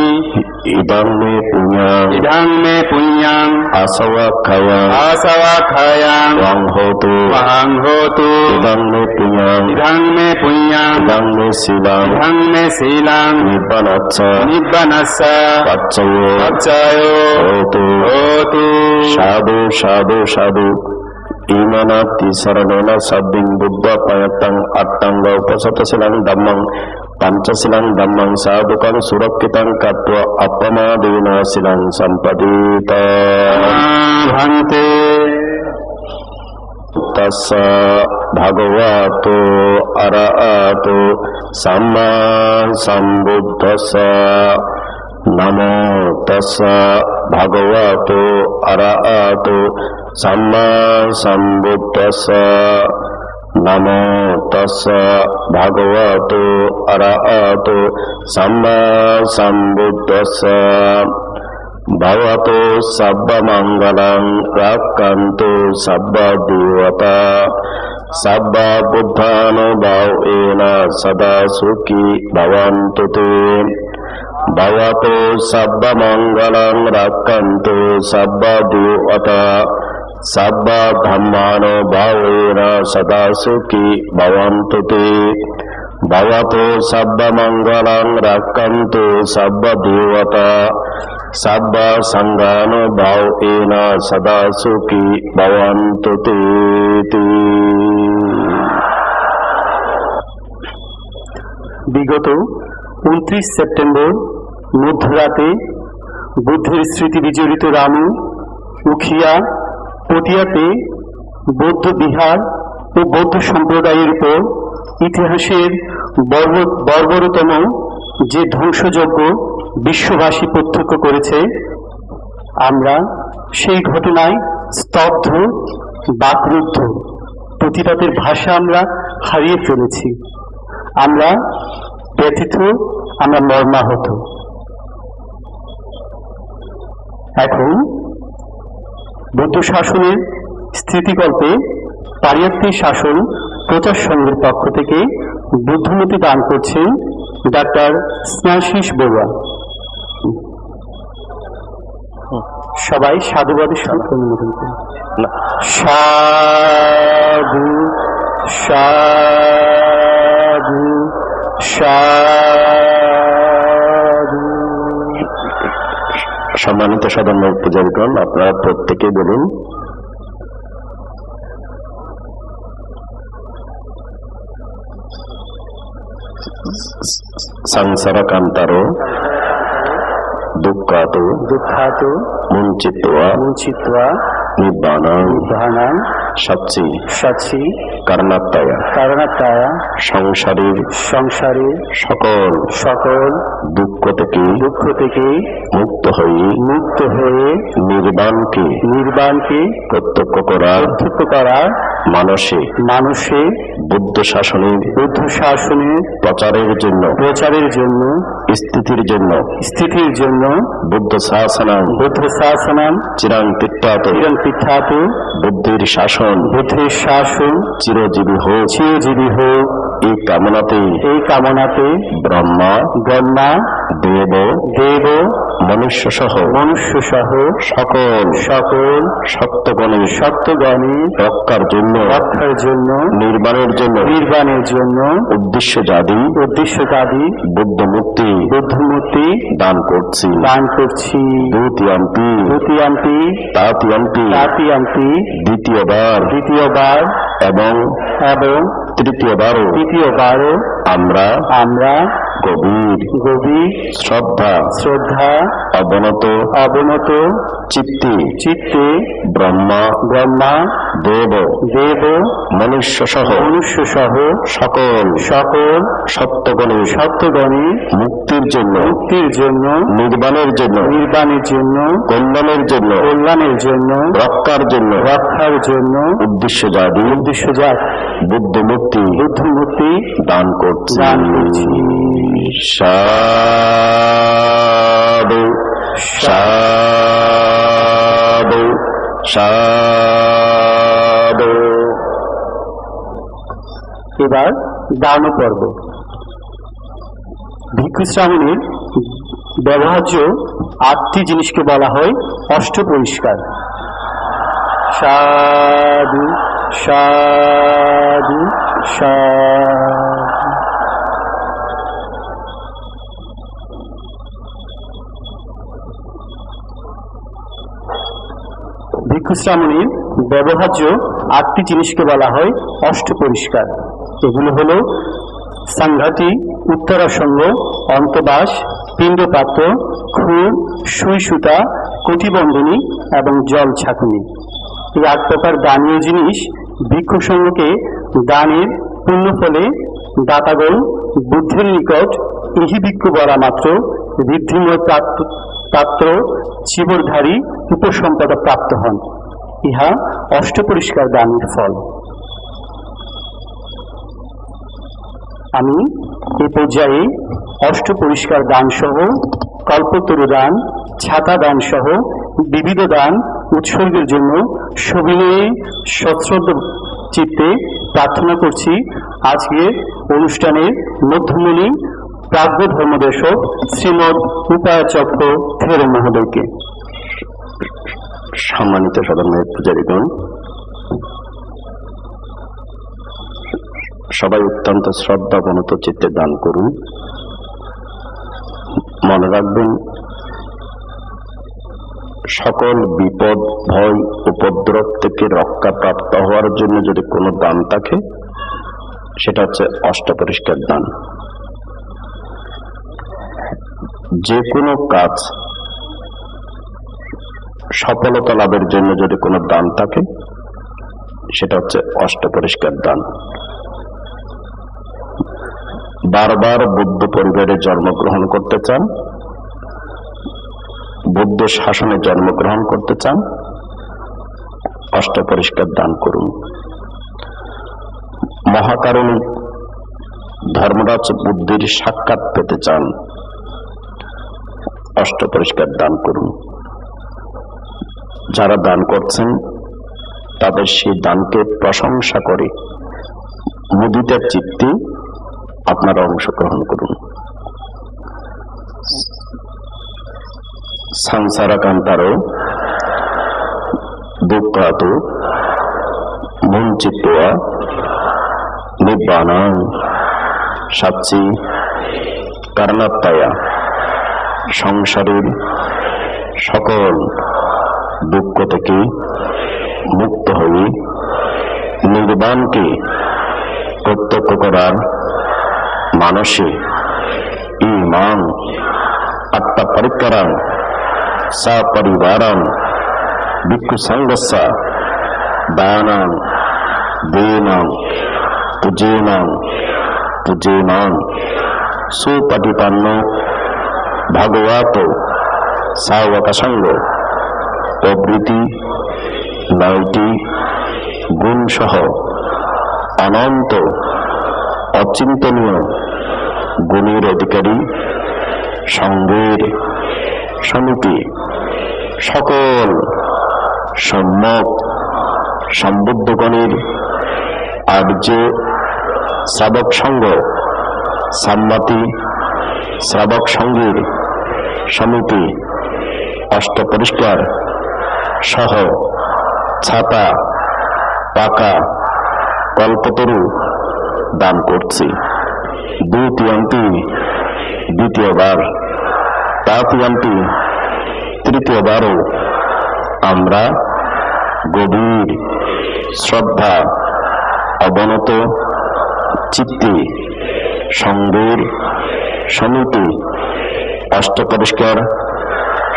ইদং মে পুণ্যং Idang me punyam, আসবাক্ষয়ং asavakhayam, ত্বং হোতু। mahang hotu. ইদং মে পুণ্যং Idang me punyam, ইদং মে Shillong idang me silang, নিব্বানচ্ছ nibbanassa, পাচ্চয় pachayo, হোতু। hotu. সাধু সাধু সাধু ইমানাতি শরণেন সদ্দিং বুদ্ধ পয়ত্তং অট্টাঙ্গ উপসতশীলং ধম্মং পঞ্চশীলং ধম্মং সাধুকং সুরক্ষিতং কত্বা অপমাদেন শীলং সম্পদিত। Bhante. তস্য ভগবতো অরহতো সম্মা সম্বুদ্ধস্য। নমো তস্য ভগবতো অরহতো সম্মা সম্বুদ্ধস্য। নমো তস্য ভগবতো অরহতো সম্মা সম্বুদ্ধস্য। ভবতো সর্বমঙ্গলং রাক্ষন্তু সর্বদেবতা সর্ববুদ্ধানুভাবেন সদা সুখী ভবন্তু তে। ভবতো সর্বমঙ্গলং রাক্ষন্তু সর্বদেবতা সর্বধর্মানুভাবেন সদা সুখী ভবন্তু তে। ভবতো সর্বমঙ্গলং রাক্ষন্তু সর্বদেবতা সর্বসংঘানুভাবেন সদা সুখী ভবন্তু তে। বিগত 29 সেপ্টেম্বর মধ্যরাতে বুদ্ধের স্মৃতি বিজড়িত রামু উখিয়া পটিয়াতে বৌদ্ধ বিহার ও বৌদ্ধ সম্প্রদায়ের উপর ইতিহাসের বর্বরতম যে ধ্বংসযজ্ঞ বিশ্ববাসী প্রত্যক্ষ করেছে, আমরা সেই ঘটনায় স্তব্ধ, বাকরুদ্ধ, প্রতিবাদের ভাষা আমরা হারিয়ে ফেলেছি। আমরা ব্যথিত, আমরা মর্মাহত। এখন বৌদ্ধ শাসনের স্থিতিকল্পে পারিয়াত্তি শাসন প্রচার সংঘের পক্ষ থেকে বুদ্ধমতি দান করছেন ডাক্তার স্নেহাশিস বড়ুয়া। সবাই সাধুবাদের সঙ্গে অনুমোদন করুন। সাধু সাধু সাধু। সম্মানিত সাধারণ পূজারীগণ, আপনারা প্রত্যেকে বলুন সংসার কান্তারো দুঃখাতো দুঃখাতো মুঞ্চিত্বা মুঞ্চিত্বা নিব্বানাং নিব্বানাং সচ্চি সচ্চি কারণাত্মায়া কারণাত্মায়া সংসারের সংসারের সকল সকল দুঃখ থেকে মুক্ত হয়ে নির্বাণকে প্রত্যক্ষ করার মানসে বুদ্ধ শাসনের প্রচারের জন্য স্থিতির জন্য বুদ্ধ শাসনাম চিরাং তিষ্ঠাত বুদ্ধির শাসন চিরজীবী হোক এই কামনাতে ব্রহ্মা দেব মনুষ্য সহ সকল সত্যগণে রক্ষার জন্য নির্বাণের জন্য উদ্দেশ্য জাদি বুদ্ধ মুক্তি দান করছি দ্বিতীয়াম্পি দ্বিতীয়বার এবং তৃতীয়বারও আমরা গভীর শ্রদ্ধা অবনত চিত্তে ব্রহ্মা দেব মনুষ্য সহ সকল সত্যগণে মুক্তির জন্য নির্বাণের জন্য কল্যাণের জন্য রক্ষার জন্য উদ্দেশ্য জাতি বুদ্ধ মুক্তি দান করছি। সাধু সাধু সাধু। এবার দান পর্ব। ভিক্ষু শ্রাবণীর ব্যবহার্য 8টি জিনিসকে বলা হয় অষ্টপরিষ্কার। সাধু সাধু সাধু। ভিক্ষু শ্রাবণীর ব্যবহার্য 8টি জিনিসকে বলা হয় অষ্টপরিষ্কার। এগুলো হলো সংঘাতি, উত্তরাসঙ্গ, অন্তবাস, পিণ্ডপাত্র, খুর, সুই সুতা, কটিবন্ধনী এবং জল ছাঁকুনি। এই 8 প্রকার দানীয় জিনিস ভিক্ষু সঙ্গকে দানের পুণ্য ফলে দাতাগণ বুদ্ধের নিকট ইহি ভিক্ষু বলা মাত্র ঋদ্ধিময় পাত্র চিবরধারী উপসম্পদা প্রাপ্ত হন। ইহা অষ্টপরিষ্কার দানের ফল। আমি এই পর্যায়ে অষ্টপরিষ্কার দান সহ, কল্পতরু দান, ছাতা দান সহ বিবিধ দান উৎসর্গের জন্য সবিনয়ে সশ্রদ্ধ চিত্তে প্রার্থনা করছি আজকের অনুষ্ঠানের মধ্যমণি প্রাজ্ঞ ধর্মদেশক শ্রীমৎ উপায়াচক্র থের মহোদয়কে। সম্মানিত সদনের পূজারীগণ, সবাই অত্যন্ত শ্রদ্ধাবনত চিত্তে দান করুন। মনে রাখবেন, সকল বিপদ, ভয়, উপদ্রব থেকে রক্ষা প্রাপ্ত হওয়ার জন্য যদি কোনো দান থাকে, সেটা হচ্ছে অষ্টপরিষ্কার দান। যে কোনো কাজ সফলতা লাভের জন্য যদি কোনো দান থাকে, সেটা হচ্ছে অষ্টপরিষ্কার দান। বারবার বুদ্ধ পরিবারে জন্মগ্রহণ করতে চান, বুদ্ধ শাসনে জন্মগ্রহণ করতে চান, অষ্টপরিষ্কার দান করুন। মহাকারণী ধর্মরাজ বুদ্ধির সাক্ষাৎ পেতে চান, অষ্টপরিষ্কার দান করুন। যারা দান করছেন তাদের সেই দানকে প্রশংসা করে মুদিত চিত্তে আপনারা অংশগ্রহণ করুন। সংসারাকান্তারো দুঃখাত মুঞ্চিত্বা নিব্বানাং সাচ্চি কারণাত্মায়া। সংসারের সকল দুঃখ থেকে মুক্ত হয়ে নির্বাণকে প্রত্যক্ষ করার মানসে ইমাং আত্মপরিকরং সপরিবারং ভিক্ষু সংঘস্য দানং দেনং পূজেনং সুপটিপন্ন ভাগবত সাবকা সঙ্গ প্রভৃতি 9টি গুণসহ অনন্ত অচিন্তনীয় গুণের অধিকারী সঙ্গের সমিতি সকল সম্যক সম্বুদ্ধগণের আর্য শ্রাবক সঙ্গ সাম্মাতি শ্রাবক সঙ্গের সমিতি অষ্টপরিষ্কার সহ ছাতা পাকা কল্পতরু দান করছি। দ্বিতীয়বার তৃতীয়বারও আমরা গভীর শ্রদ্ধা অবনত চিত্তে সঙ্গের সমিতি অষ্টপরিষ্কার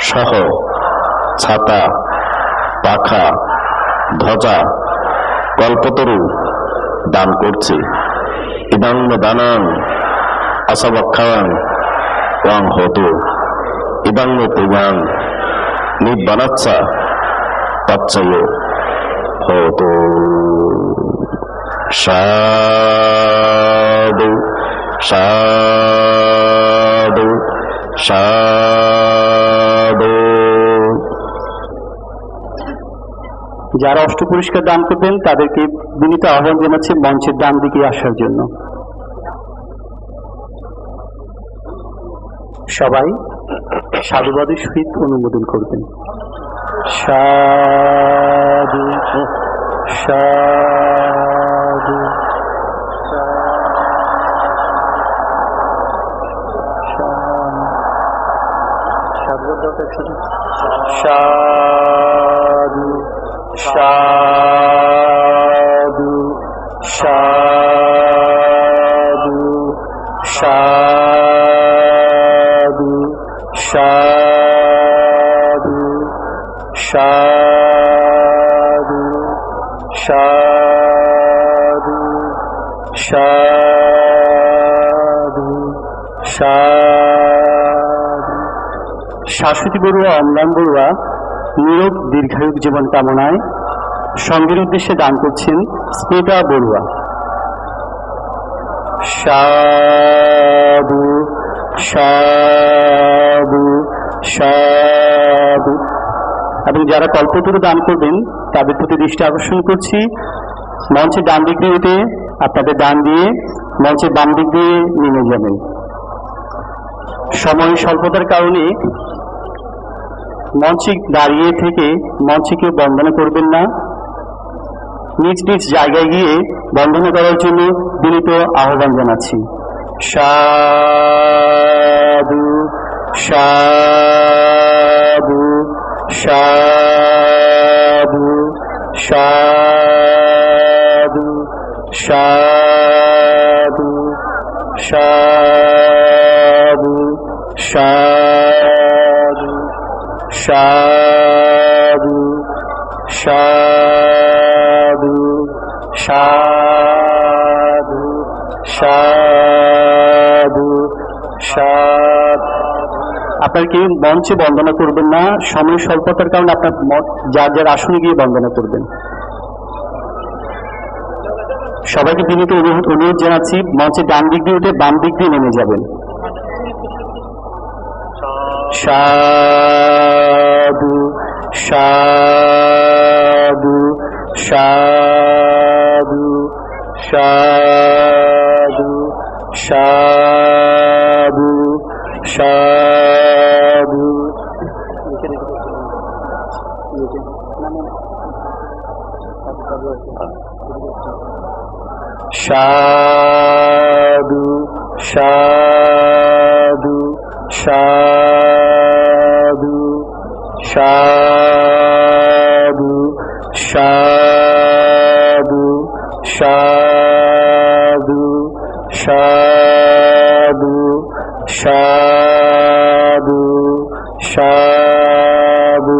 সহ ছাতা পাখা ধ্বজা কল্পতরু দান করছে। ইদাং দানাং আসবাক্ষাং ওয়াং হতো ইদাং পূজাং নিব্বানাচ্ছা তচ্ছয় হতো। সাধু সাধু সাধু। যারা অষ্টপুরস্কার দান করবেন তাদেরকে বিনীত আহ্বান জানাচ্ছি মঞ্চের ডান দিকে আসার জন্য। সবাই সাধুবাদের সহিত অনুমোদন করবেন। সাধু সাধু সাধু সাধু সাধু সাধু সাধু সাধু সাধু সাধু সাধু। শাশ্বতী বড়ুয়া, অম্লান বড়ুয়া নীরব দীর্ঘায়ু জীবন কামনায় সঙ্গের উদ্দেশ্যে দান করছেন স্মিতা বড়ুয়া। সাধু সাধু সাধু। এবং যারা কল্পতরু দান করবেন তাদের প্রতি দৃষ্টি আকর্ষণ করছি, মঞ্চের ডান দিক দিয়ে আপনাদের দান দিয়ে মঞ্চের বাম দিক দিয়ে নেমে যাবেন। সময় স্বল্পতার কারণে মঞ্চে দাঁড়িয়ে থেকে মঞ্চে কেউ বন্দনা করবেন না, নিজ নিজ জায়গায় গিয়ে বন্দনা করার জন্য বিনীত আহ্বান জানাচ্ছি। সাধু সাধু সাধু সাধু সাধু সাধু সাধু সাধু সাধু সাধু সাধু সাধু। আপনারা কি মঞ্চে বন্দনা করবেন না, সময় স্বল্পতার কারণে আপনার যার যার আসনে গিয়ে বন্দনা করবেন। সবাইকে বিনীত অনুরোধ জানাচ্ছি, মঞ্চের ডান দিক দিয়ে উঠে বাম দিক দিয়ে নেমে যাবেন। সাধু সাধু সাধু সাধু সাধু সাধু। সাধু সাধু সাধু সাধু সাধু সাধু সাধু সাধু সাধু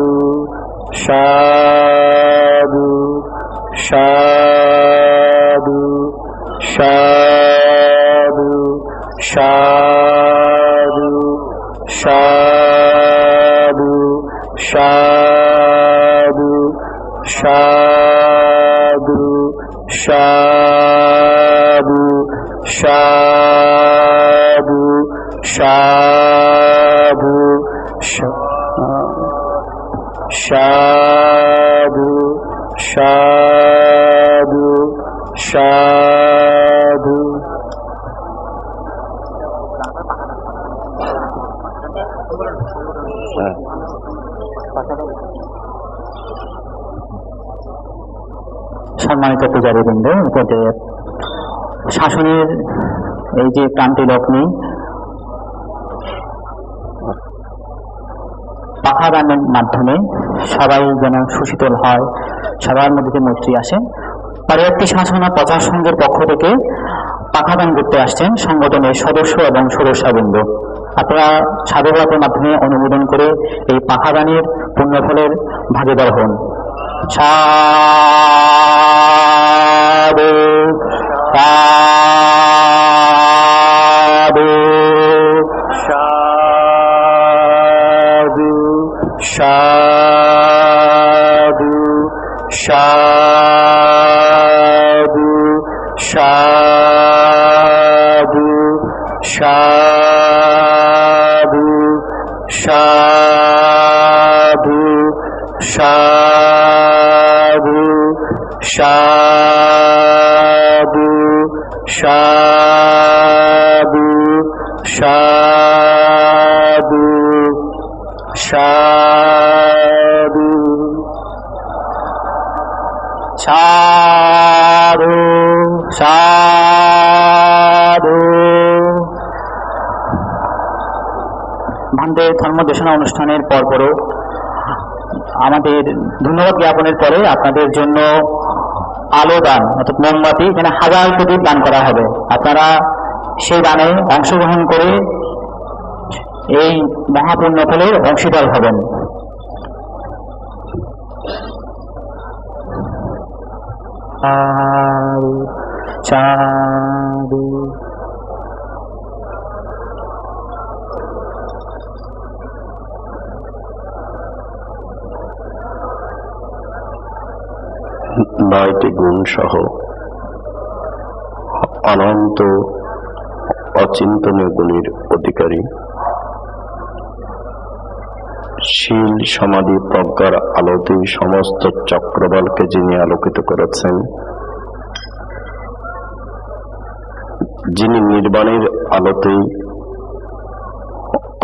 সাধু সাধু সাধু সাধু সাধু সাধু সাধু সাধু সাধু সাধু। সম্মানিত পূজারীবৃন্দ, এতে শাসনের এই যে ক্রান্তি লগ্নে পাখা দানের মাধ্যমে সবাই যেন সুশীতল হয়, সবার মধ্যে মৈত্রী আসে। পরবর্তী শাসনা প্রচার সংঘের পক্ষ থেকে পাখা দান করতে আসছেন সংগঠনের সদস্য এবং সদস্যবৃন্দ। আপনারা সাধুবাদের মাধ্যমে অনুমোদন করে এই পাখা দানের পুণ্যফলের ভাগীদার হন। সাধু সাধু সাধু সাধু সাধু সাধু সাধু সাধু সাধু সাধু সাধু সাধু সাধু সাধু সাধু। ভান্ডের ধর্মদেশনা অনুষ্ঠানের পরপরও আমাদের ধন্যবাদ জ্ঞাপনের পরে আপনাদের জন্য আলো দান অর্থাৎ মোমবাতি এখানে 1000 প্রদীপ দান করা হবে। আপনারা সেই দানে অংশগ্রহণ করে এই মহাপুণ্য ফলের অংশীদার হবেন। সাধু নয়টি গুণ সহ অনন্ত অচিন্তনীয় গুণের অধিকারী, শীল সমাধি প্রজ্ঞার আলোতে সমস্ত চক্রবলকে যিনি আলোকিত করেছেন, যিনি নির্বাণের আলোতে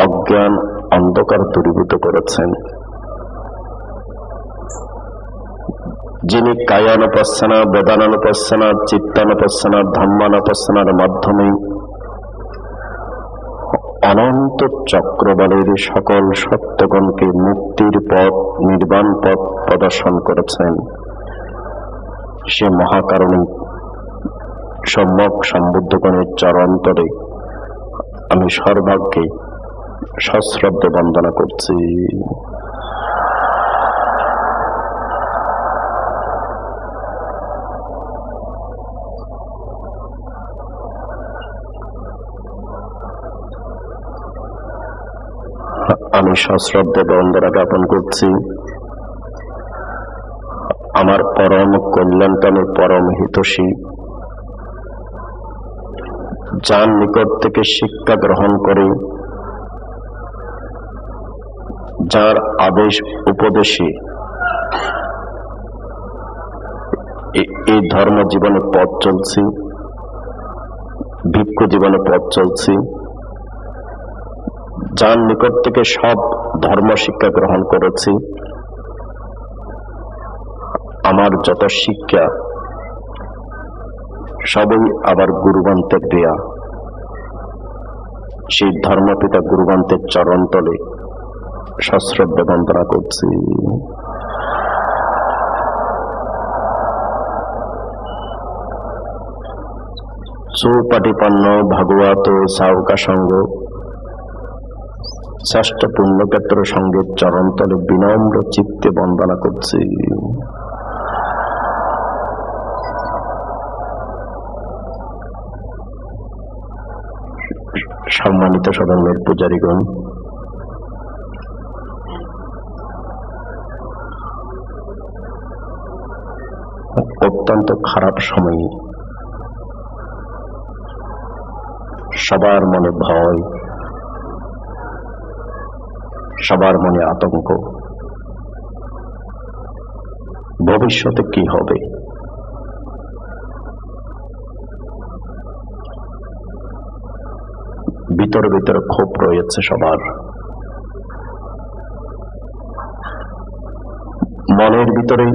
অজ্ঞান অন্ধকার দূরীভূত করেছেন, যিনি কায়ানুপাসনা, বেদানুপাসনা, চিত্তানুপাসনা, ধম্মানুপাসনার মাধ্যমে অনন্ত চক্রবলের সকল সত্যগণকে মুক্তির পথ, নির্বাণ পথ প্রদর্শন করেছেন, সে মহাকারণিক সম্যক সম্বুদ্ধগণের চরণতলে আমি সর্বাগ্যে সশ্রদ্ধ বন্দনা করছি। আমি সশ্রদ্ধ বন্দনা জ্ঞাপন করছি আমার পরম কল্যাণকামী, পরম হিতৈষী, যার নিকট থেকে শিক্ষা গ্রহণ করে, যার আদেশ উপদেশে এই ধর্ম জীবনে পথ চলছি, ভিক্ষু জীবনে পথ চলছি, যার নিকট থেকে সব ধর্ম শিক্ষা গ্রহণ করেছি। আমার যত শিক্ষা সবই আবার গুরুগন্থের দেয়া। সেই ধর্মপিতা গুরুগন্থের চরণতলে সশ্রদ্ধ বন্দনা করছি। সুপাটিপন্ন ভাগবত সাউকা সঙ্গ ষষ্ঠ পুণ্যক্ষেত্র সঙ্গের চরণতলে বিনম্র চিত্তে বন্দনা করছি। সম্মানিত সদনের পূজারীগণ, অত্যন্ত খারাপ সময়ে সবার মনে ভয়, সবার মনে আতঙ্ক। ভবিষ্যতে কি হবে? ভিতরে ভিতরে ক্ষোভ রয়েছে সবার। মনের ভিতরে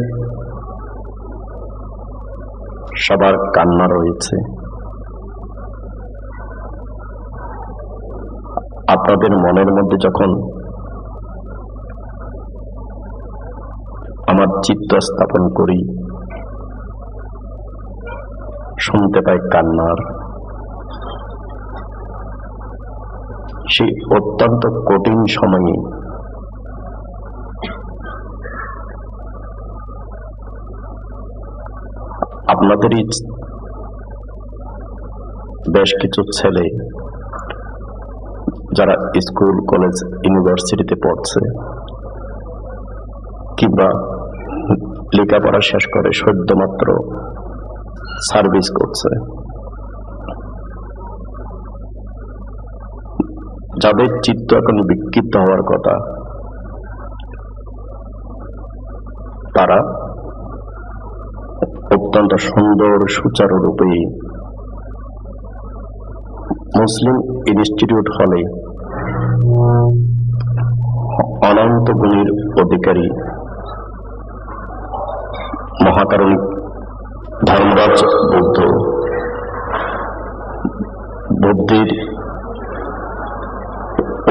সবার কান্না রয়েছে। আপনাদের মনের মধ্যে যখন আমার চিত্ত স্থাপন করি, শুনতে পাই কান্নার। সেই অত্যন্ত কঠিন সময়ে আপনাদেরই বেশ কিছু ছেলে যারা স্কুল, কলেজ, ইউনিভার্সিটিতে পড়ছে কিংবা লেখাপড়া শেষ করে সদ্যমাত্র সার্ভিস করছে, যাদের চিত্ত এখন বিক্ষিপ্ত হওয়ার কথা, তারা অত্যন্ত সুন্দর সুচারু রূপে মুসলিম ইনস্টিটিউট হলে অনন্ত গুণের অধিকারী মহাকারণিক ধর্মরাজ বুদ্ধের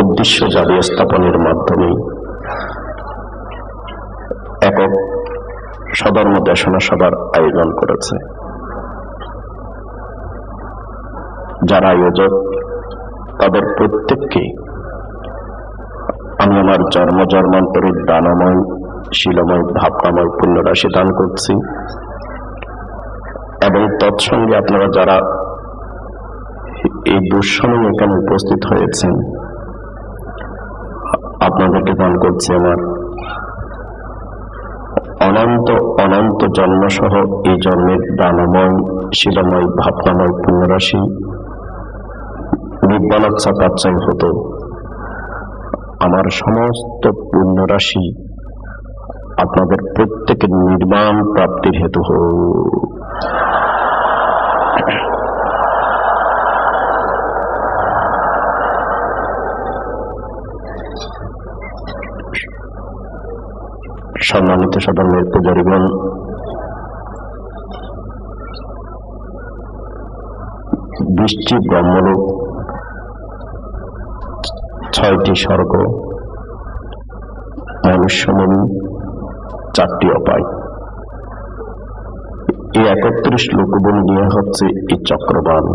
উদ্দেশ্য জাতীয় স্থাপনের মাধ্যমে একক সধর্ম দেশনা সভার আয়োজন করেছে। যারা আয়োজক তাদের প্রত্যেককে আমি আমার জন্ম জন্মান্তরের দানময়, শিলময়, ভাবনাময় পুণ্যরাশি দান করছি এবং তৎসঙ্গে আপনারা যারা এই দুঃসময়ে এখানে উপস্থিত হয়েছেন, আপনাদেরকে দান করছি আমার অনন্ত অনন্ত জন্মসহ এই জন্মের দানময়, শিলময়, ভাবনাময় পুণ্যরাশি নির্বাণাচ্ছা পাচ্ছাই হতো। আমার সমস্ত পুণ্যরাশি আপনাদের প্রত্যেকের নির্বাণ প্রাপ্তির হেতু হোক। সম্মানিত সধর্মের পূজারীগণ, বৃষ্টি ব্রহ্মলোক, 6টি স্বর্গ, মনুষ্যমণি, 4টি অপায়, এই 31 লোকবন নিয়ে হচ্ছে এই চক্রবাল।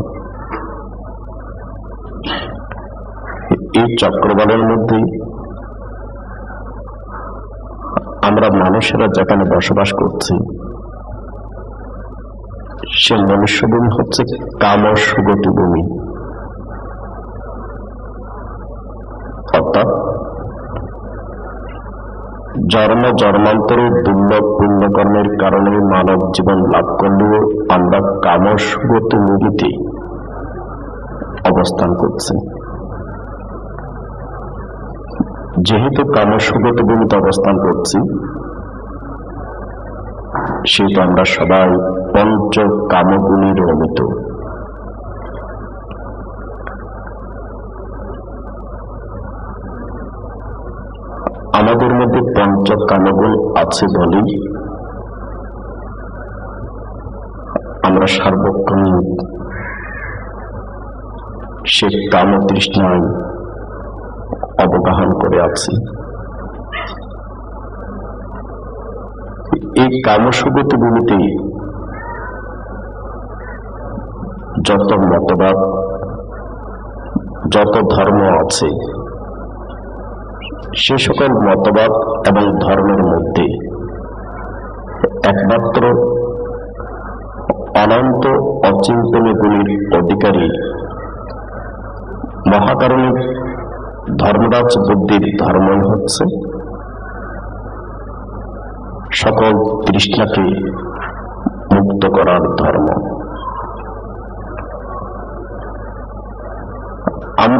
এই চক্রবালের মধ্যে আমরা মানুষেরা যেখানে বসবাস করছি, সে মনুষ্যভূমি হচ্ছে কাম সুগতি ভূমি, অর্থাৎ জন্ম জন্মান্তরের দুর্লভ পুণ্যকর্মের কারণে মানব জীবন লাভ করলেও আমরা কাম সুগতি ভূমিতে অবস্থান করছি। যেহেতু কামসুগত ভূমিতে অবস্থান করছি, সেহেতু আমরা সবাই পঞ্চ কামগুণে রমিত। আমাদের মধ্যে পঞ্চ কামগুণ আছে বলেই আমরা সার্বক্ষণ সে কাম তৃষ্ণায় অবগাহন করে আছি। এই কামসুগত ভূমিতে যত মতবাদ, যত ধর্ম আছে, সে সকল মতবাদ এবং ধর্মের মধ্যে একমাত্র অনন্ত অচিন্তনীয় গুণের অধিকারী মহাকারণিক ধর্মরাজ বুদ্ধির ধর্মই হচ্ছে সকল তৃষ্ণাকে মুক্ত করার ধর্ম।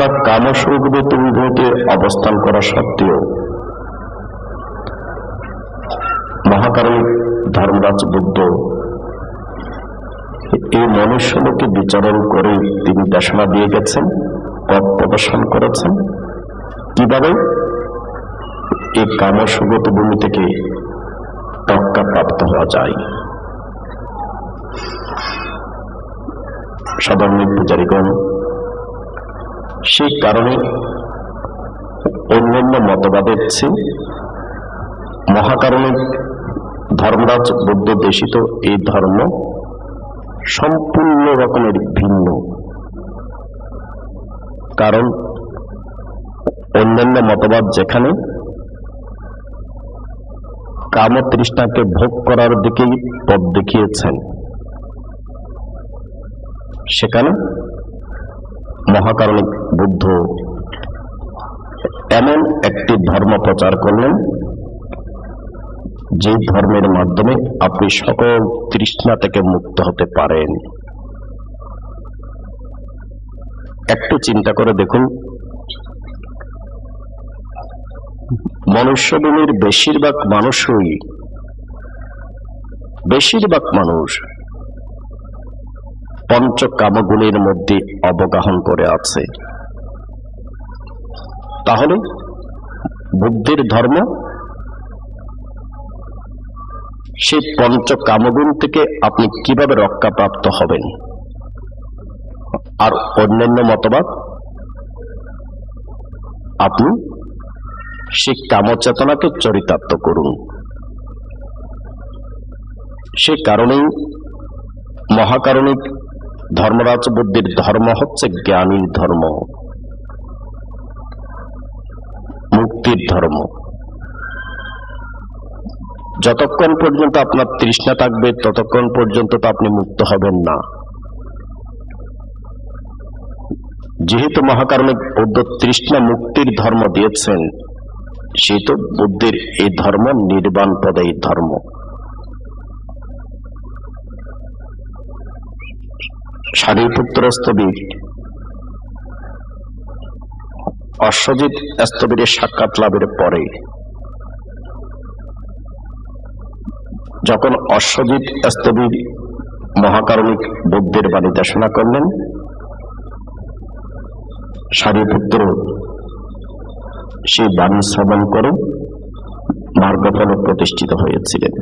আমরা কামসুখভূত বিভূতিতে অবস্থান করা সত্ত্বেও মহাকারণিক ধর্মরাজ বুদ্ধ এই মনুষ্যলোকে বিচরণ করে তিনি দেশনা দিয়ে গেছেন, পথ প্রদর্শন করেছেন কিভাবে এই কামসুগত ভূমি থেকে রক্ষা প্রাপ্ত হওয়া যায়। সাধারণ পূজারীগণ, সেই কারণে অন্যান্য মতবাদের চেয়ে মহাকারণিক ধর্মরাজ বুদ্ধ দেশিত এই ধর্ম সম্পূর্ণ রকমের ভিন্ন। কারণ অন্যান্য মতবাদ যেখানে কামতৃষ্ণাকে ভোগ করার দিকেই পথ দেখিয়েছেন, সেখানে মহাকারণিক বুদ্ধ এমন একটি ধর্ম প্রচার করলেন যে ধর্মের মাধ্যমে আপনি সকল তৃষ্ণা থেকে মুক্ত হতে পারেন। একটু চিন্তা করে দেখুন, মনুষ্যভূমির বেশিরভাগ মানুষ পঞ্চকামগুণের মধ্যে অবগাহন করে আছে। তাহলে বুদ্ধের ধর্ম সেই পঞ্চকামগুণ থেকে আপনি কিভাবে রক্ষাপ্রাপ্ত হবেন? আর অন্যান্য মতবাদ, আপনি সেই কামচেতনাকে চরিতার্থ করুন। সে কারণেই মহাকারণিক ধর্মরাজ বুদ্ধের ধর্ম হচ্ছে জ্ঞানীর ধর্ম, মুক্তির ধর্ম। যতক্ষণ পর্যন্ত আপনার তৃষ্ণা থাকবে ততক্ষণ পর্যন্ত তো আপনি মুক্ত হবেন না। যেহেতু মহাকারণিক বুদ্ধ তৃষ্ণা মুক্তির ধর্ম দিয়েছেন, সেহেতু বুদ্ধের এই ধর্ম নির্বাণ পদায়ী ধর্ম। সারিপুত্র স্থবির অশ্বজিৎ স্থবিরের সাক্ষাৎ লাভের পরে যখন অশ্বজিৎ স্থবির মহাকারণিক বুদ্ধের বাণী দেশনা করলেন, সারিপুত্র সেই বাণী শ্রবণ করে মার্গফলে প্রতিষ্ঠিত হয়েছিলেন।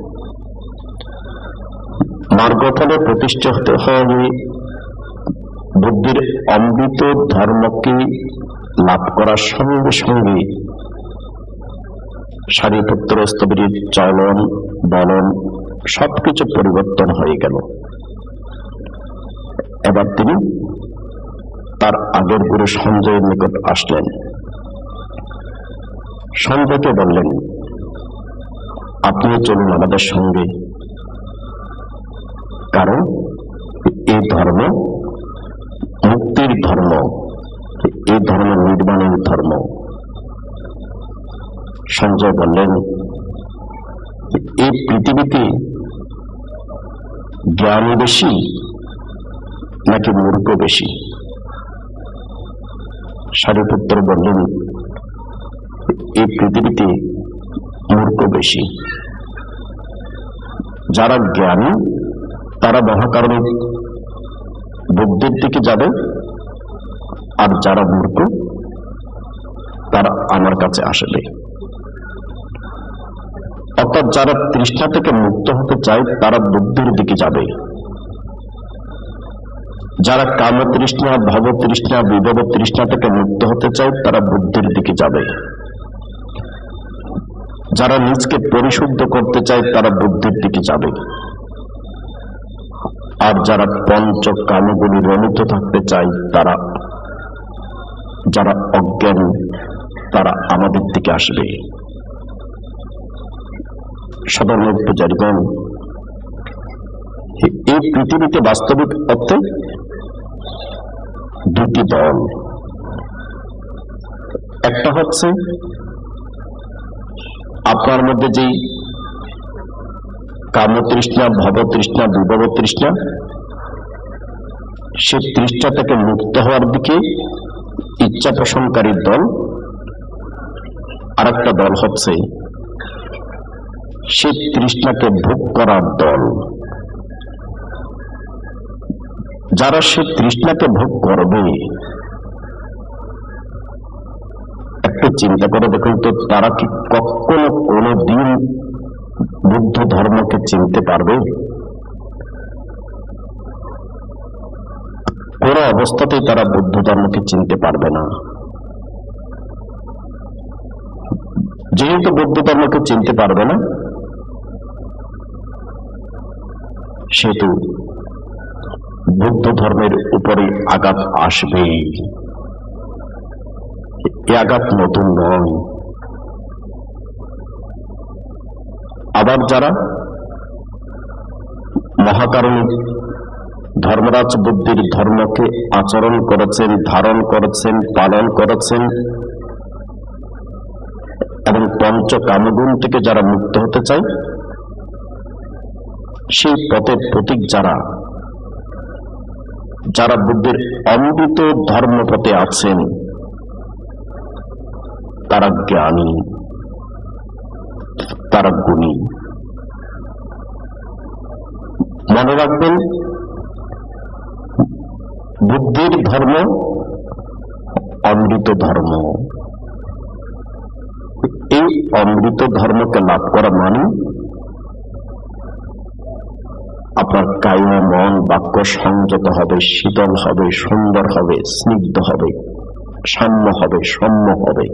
মার্গফলে প্রতিষ্ঠিত হয়ে বুদ্ধের অমৃত ধর্মকে লাভ করার সঙ্গে সঙ্গে সারিপুত্র স্থবিরের চলন বলন সবকিছু পরিবর্তন হয়ে গেল। এবার তিনি তার আগের গুরু সঞ্জয়ের নিকট আসলেন। সঞ্জয়কে বললেন, আপনি চলুন আমাদের সঙ্গে, কারণ এই ধর্ম মুক্তির ধর্ম, এই ধর্ম নির্বাণের ধর্ম। সঞ্জয় বললেন, এই পৃথিবীতে জ্ঞানী বেশি নাকি মূর্খ বেশি? সারিপুত্র বললেন, এই পৃথিবীতে মূর্খ বেশি। যারা জ্ঞানী তারা মহাকারণিক বুদ্ধির দিকে যাবে, আর যারা মূর্খ তারা আমার কাছে আসবে। অর্থাৎ যারা তৃষ্ণা থেকে মুক্ত হতে চায় তারা বুদ্ধির দিকে যাবে, যারা কামতৃষ্ণা ভবতৃষ্ণা বিভব তৃষ্ণা থেকে মুক্ত হতে চায় তারা বুদ্ধির দিকে যাবে, যারা নিজকে পরিশুদ্ধ করতে চায় তারা বুদ্ধির দিকে যাবে, আর যারা পঞ্চ কামগুলি রমিত থাকতে চায় তারা, যারা অজ্ঞান, তারা আমাদের দিকে আসবে। সাধারণ পূজারীগণ, এই পৃথিবীতে বাস্তবিক অর্থে দুটি দল। একটা হচ্ছে আপনার মধ্যে যেই কামতৃষ্ণা ভবতৃষ্ণা বিভব তৃষ্ণা, সে তৃষ্ণা থেকে মুক্ত হওয়ার দিকে ইচ্ছা পোষণকারী দল, আর একটা দল হচ্ছে সে তৃষ্ণাকে ভোগ করার দল। যারা সে তৃষ্ণাকে ভোগ করবে, একটু চিন্তা করে দেখুন তো, তারা কি কখনো কোনো দিন বুদ্ধ ধর্মকে চিনতে পারবে? কোন অবস্থাতেই তারা বুদ্ধ ধর্মকে চিনতে পারবে না। যেহেতু বুদ্ধ ধর্মকে চিনতে পারবে না, সেহেতু বুদ্ধ ধর্মের উপরে আঘাত আসবে। এ আঘাত নতুন নয়। আবার যারা মহাকারণিক ধর্মরাজ বুদ্ধির ধর্মকে আচরণ করেছেন, ধারণ করেছেন, পালন করেছেন এবং পঞ্চ কামগুণ থেকে যারা মুক্ত হতে চায়, সেই পথের প্রতীক যারা যারা বুদ্ধের অমৃত ধর্মপথে আছেন, তারা জ্ঞানী, তারা গুণী। মনে রাখবেন, বুদ্ধির ধর্ম অমৃত ধর্ম। এই অমৃত ধর্মকে লাভ করা মানে আপনার কায় মন বাক্য সংযত হবে, শীতল হবে, সুন্দর হবে, স্নিগ্ধ হবে, সাম্য হবে, সৌম্য হবে।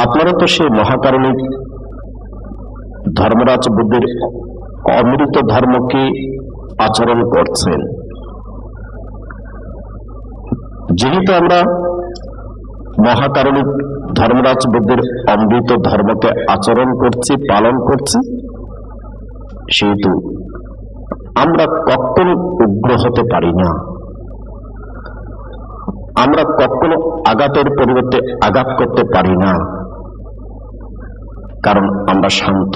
আপনারা তো সেই মহাকারণিক ধর্মরাজ বুদ্ধের অমৃত ধর্মকে আচরণ করছেন। যেহেতু আমরা মহাকারণিক ধর্মরাজ বুদ্ধের অমৃত ধর্মকে আচরণ করছি, পালন করছি, সেহেতু আমরা কখনো উগ্র হতে পারি না। আমরা কখনো আঘাতের পরিবর্তে আঘাত করতে পারি না, কারণ আমরা শান্ত,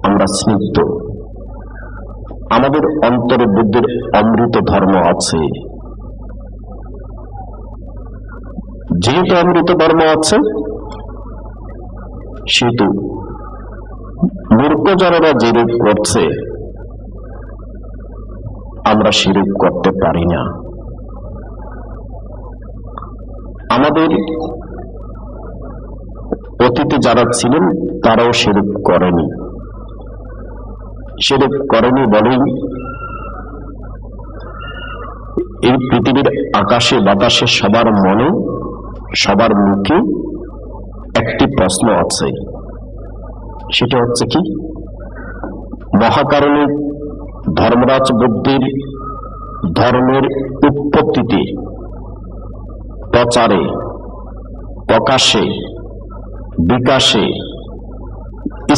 আমরা স্নিগ্ধ। আমাদের অন্তরে বুদ্ধের অমৃত ধর্ম আছে। যেহেতু অমৃত ধর্ম আছে, সেহেতু মূর্খজনেরা যেরূপ করছে আমরা সেরূপ করতে পারি না। আমাদের অতীতে যারা ছিলেন তারাও সেরূপ করেনি। সেরূপ করেনি বলেই এই পৃথিবীর আকাশে বাতাসে সবার মনে, সবার মুখে একটি প্রশ্ন আছে। সেটা হচ্ছে কি, মহাকারণিক ধর্মরাজ বুদ্ধির ধর্মের উৎপত্তিতে, প্রচারে, প্রকাশে, বিকাশে,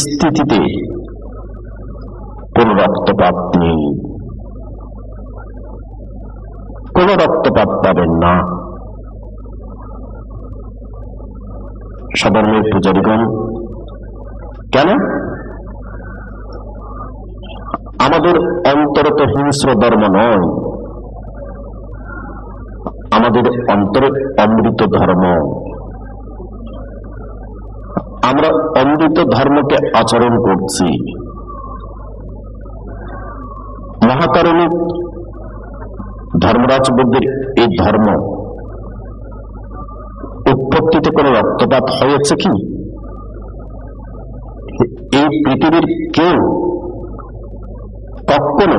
স্থিতিতে কোন রক্তপাত নেই। কোন রক্তপাত পাবেন না। সবর্ণের পূজারীগণ, কেন? আমাদের অন্তরে তো হিংস্র ধর্ম নয়, আমাদের অন্তরে অমৃত ধর্ম। আমরা অমৃত ধর্মকে আচরণ করছি। মহাকারণিক ধর্মরাজ বুদ্ধের এই ধর্ম উৎপত্তিতে কোনো রক্তপাত হয়েছে কি? এই পৃথিবীর কেউ কখনো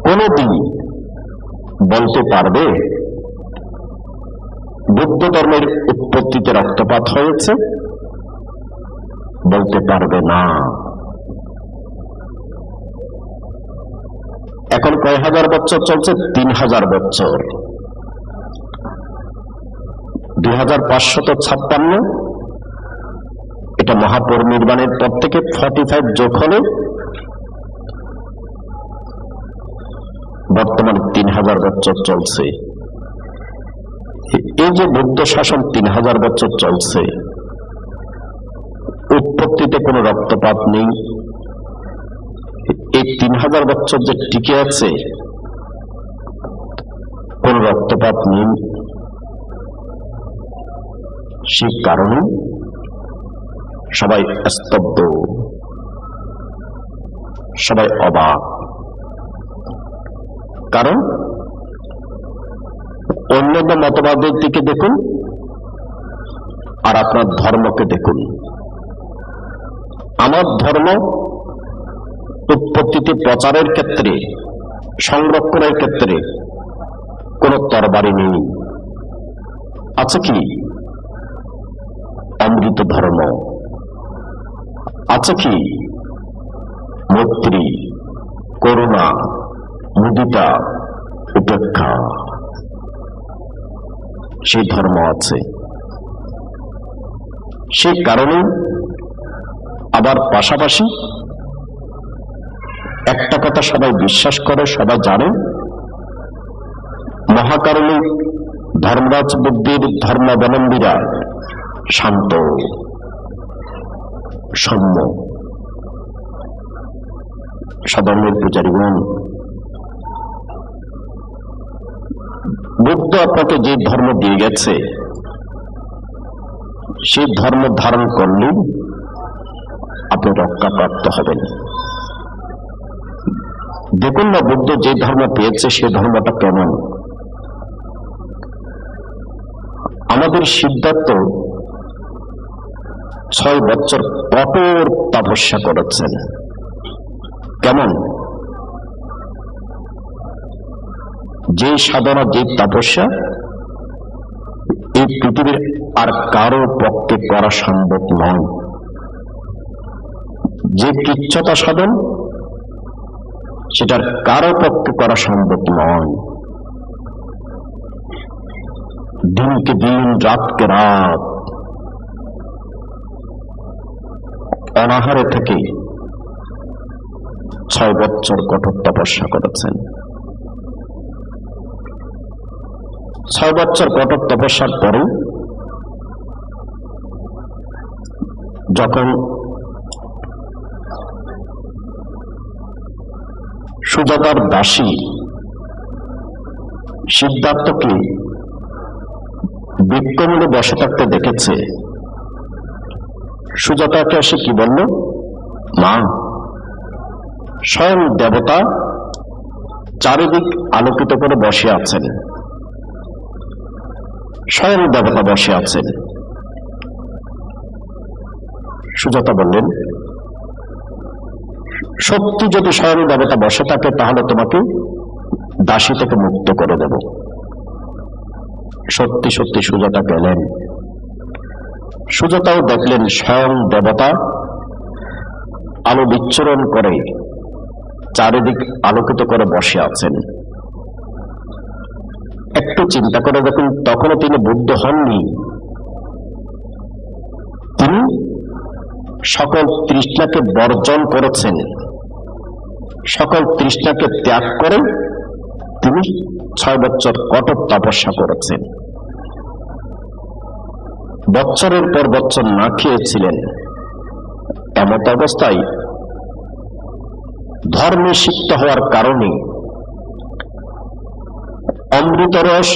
কোনদিন বলতে পারবে বুদ্ধ ধর্মের উৎপত্তিতে রক্তপাত হয়েছে? বলতে পারবে না। এখন কয় হাজার বছর চলছে? 3000 বছর। 2556, এটা মহাপরিনির্বাণের পর থেকে 45 যোগ হলে বর্তমানে 3000 বছর চলছে। এই যে বুদ্ধ শাসন 3000 বছর চলছে, উৎপত্তিতে কোনো রক্তপাত নেই। এই 3000 বছর যে টিকে আছে, কোনো রক্তপাত নেই, সে কারণে সবাই স্তব্ধ, সবাই অবাক। কারণ অন্যান্য মতবাদের দিকে দেখুন আর আপনার ধর্মকে দেখুন। আমার ধর্ম উৎপত্তিতে, প্রচারের ক্ষেত্রে, সংরক্ষণের ক্ষেত্রে কোনো তরবারি নেই। আছে কি? অমৃত ধর্ম। আছে কি? মৈত্রী, করুণা, মুদিতা, উপেক্ষা। সেই ধর্ম আছে। সেই কারণে আবার পাশাপাশি একটা কথা সবাই বিশ্বাস করে, সবাই জানে, মহাকারণিক ধর্মরাজ বুদ্ধির ধর্মাবলম্বীরা শান্ত, সৌম্য। সধর্মের পূজারীগণ, বুদ্ধ আপনাকে যে ধর্ম দিয়ে গেছে সেই ধর্ম ধারণ করলে আপনি রক্ষাপ্রাপ্ত হবেন। দেখুন না বুদ্ধ যে ধর্ম পেয়েছে সে ধর্মটা কেমন। আমাদের সিদ্ধার্থ 6 বছর কঠোর তপস্যা করেছেন। কেমন? যে সাধনা, যে তপস্যা এই পৃথিবীর আর কারো পক্ষে করা সম্ভব নয়। যে কৃচ্ছতা সাধন সেটার কারো পক্ষে করা সম্ভব নয়। দিনকে দিন, রাতকে রাত অনাহারে থেকে 6 বছর কঠোর তপস্যা করেছেন। 6 বছর কঠোর তপস্যার পরে যখন সুজাতার দাসী সিদ্ধার্থকে বৃক্ষমূলে বসে থাকতে দেখেছে, সুজাতাকে এসে কি বলল? মা, স্বয়ং দেবতা চারিদিক আলোকিত করে বসে আছেন, স্বয়ং দেবতা বসে আছেন। সুজাতা বললেন, সত্যি যদি স্বয়ং দেবতা বসে থাকে তাহলে তোমাকে দাসী থেকে মুক্ত করে দেব। সত্যি সত্যি সুজাতা গেলেন। সুজাতাও দেখলেন স্বয়ং দেবতা আলো বিচ্ছুরণ করে চারিদিক আলোকিত করে বসে আছেন। একটু চিন্তা করে দেখুন, তখনও তিনি বুদ্ধ হননি। তিনি সকল তৃষ্ণাকে বর্জন করেছেন, সকল তৃষ্ণাকে ত্যাগ করে তিনি 6 বছর কঠোর তপস্যা করেছেন। বছরের পর বছর না খেয়েছিলেন। এমত অবস্থায় ধর্মে সিক্ত হওয়ার কারণে অমৃতরস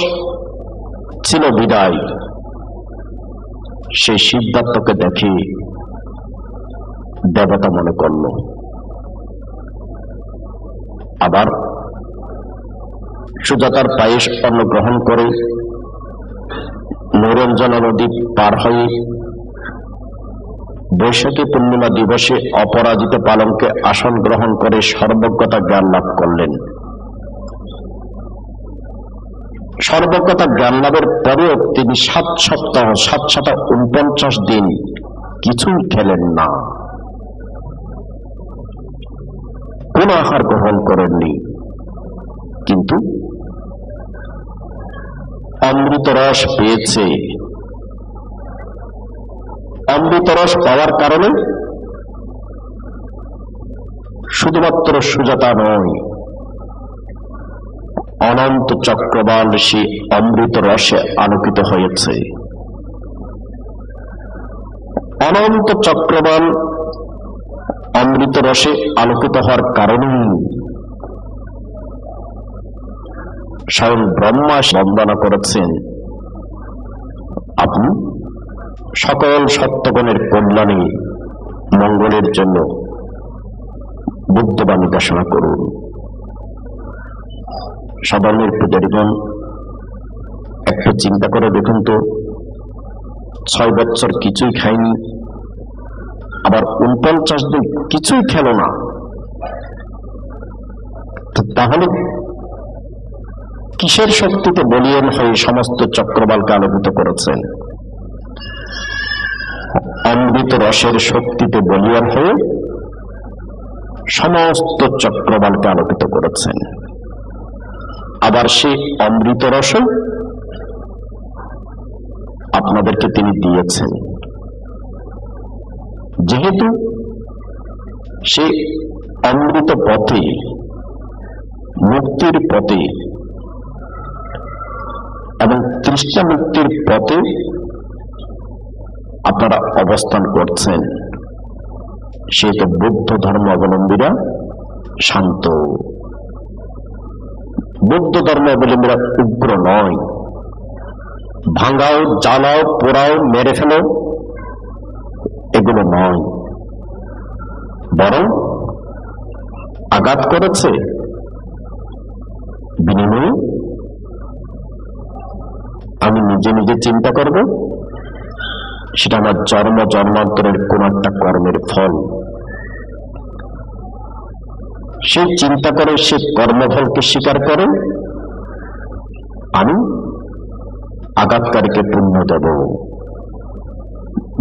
ছিল বিদায়। সেই সিদ্ধার্থকে দেখে দেবতা মনে করল। আবার সুজাতার পায়েস অন্ন গ্রহণ করে নৌরঞ্জনা নদী পার হয়ে বৈশাখী পূর্ণিমা দিবসে অপরাজিত পালঙ্কে আসন গ্রহণ করে সর্বজ্ঞতা জ্ঞান লাভ করলেন। সর্বজ্ঞতা জ্ঞান লাভের পরেও তিনি 7 সপ্তাহ 749 দিন কিছুই খেলেন না, কোন আহার গ্রহণ করেননি। কিন্তু অমৃত রস পেয়েছে। অমৃত রস পাওয়ার কারণে শুধুমাত্র সুজাতা নয়, অনন্ত চক্রবাল সে অমৃত রসে আলোকিত হয়েছে। অনন্ত চক্রবাল অমৃত রসে আলোকিত হওয়ার কারণে স্বয়ং ব্রহ্মা বন্দনা করেছেন, আপনি সকল সত্যগণের কল্যাণে মঙ্গলের জন্য বুদ্ধবাণী ঘোষণা করুন। সাধারণের পূজারীগণ, একটু চিন্তা করে দেখুন তো, 6 বছর কিছুই খায়নি, আবার 49 দিন কিছুই খেল না, তাহলে কিসের শক্তিতে বলীয়ান হয়ে সমস্ত চক্রবালকে আলোকিত করেছেন? অমৃত রসের শক্তিতে বলীয়ান হয়ে সমস্ত চক্রবালকে আলোকিত করেছেন। আবার সেই অমৃত রস আপনাদেরকে তিনি দিয়েছেন। যেহেতু সেই অমৃত পথে, মুক্তির পথে এবং তৃষ্ণা মুক্তির পথে আপনারা অবস্থান করছেন, সেহেতু বৌদ্ধ ধর্ম অবলম্বীরা শান্ত। বৌদ্ধ ধর্ম অবলম্বীরা উগ্র নয়, ভাঙাও, জ্বালাও, পোড়াও, মেরে ফেলো, এগুলো নয়, বরং আঘাত করেছে, বিনিময়ে আমি নিজে নিজে চিন্তা করব, সেটা আমার জন্ম জন্মান্তরের কোন একটা কর্মের ফল। সে চিন্তা করে, সে কর্মফলকে স্বীকার করে, আমি আঘাতকারীকে পুণ্য দেব।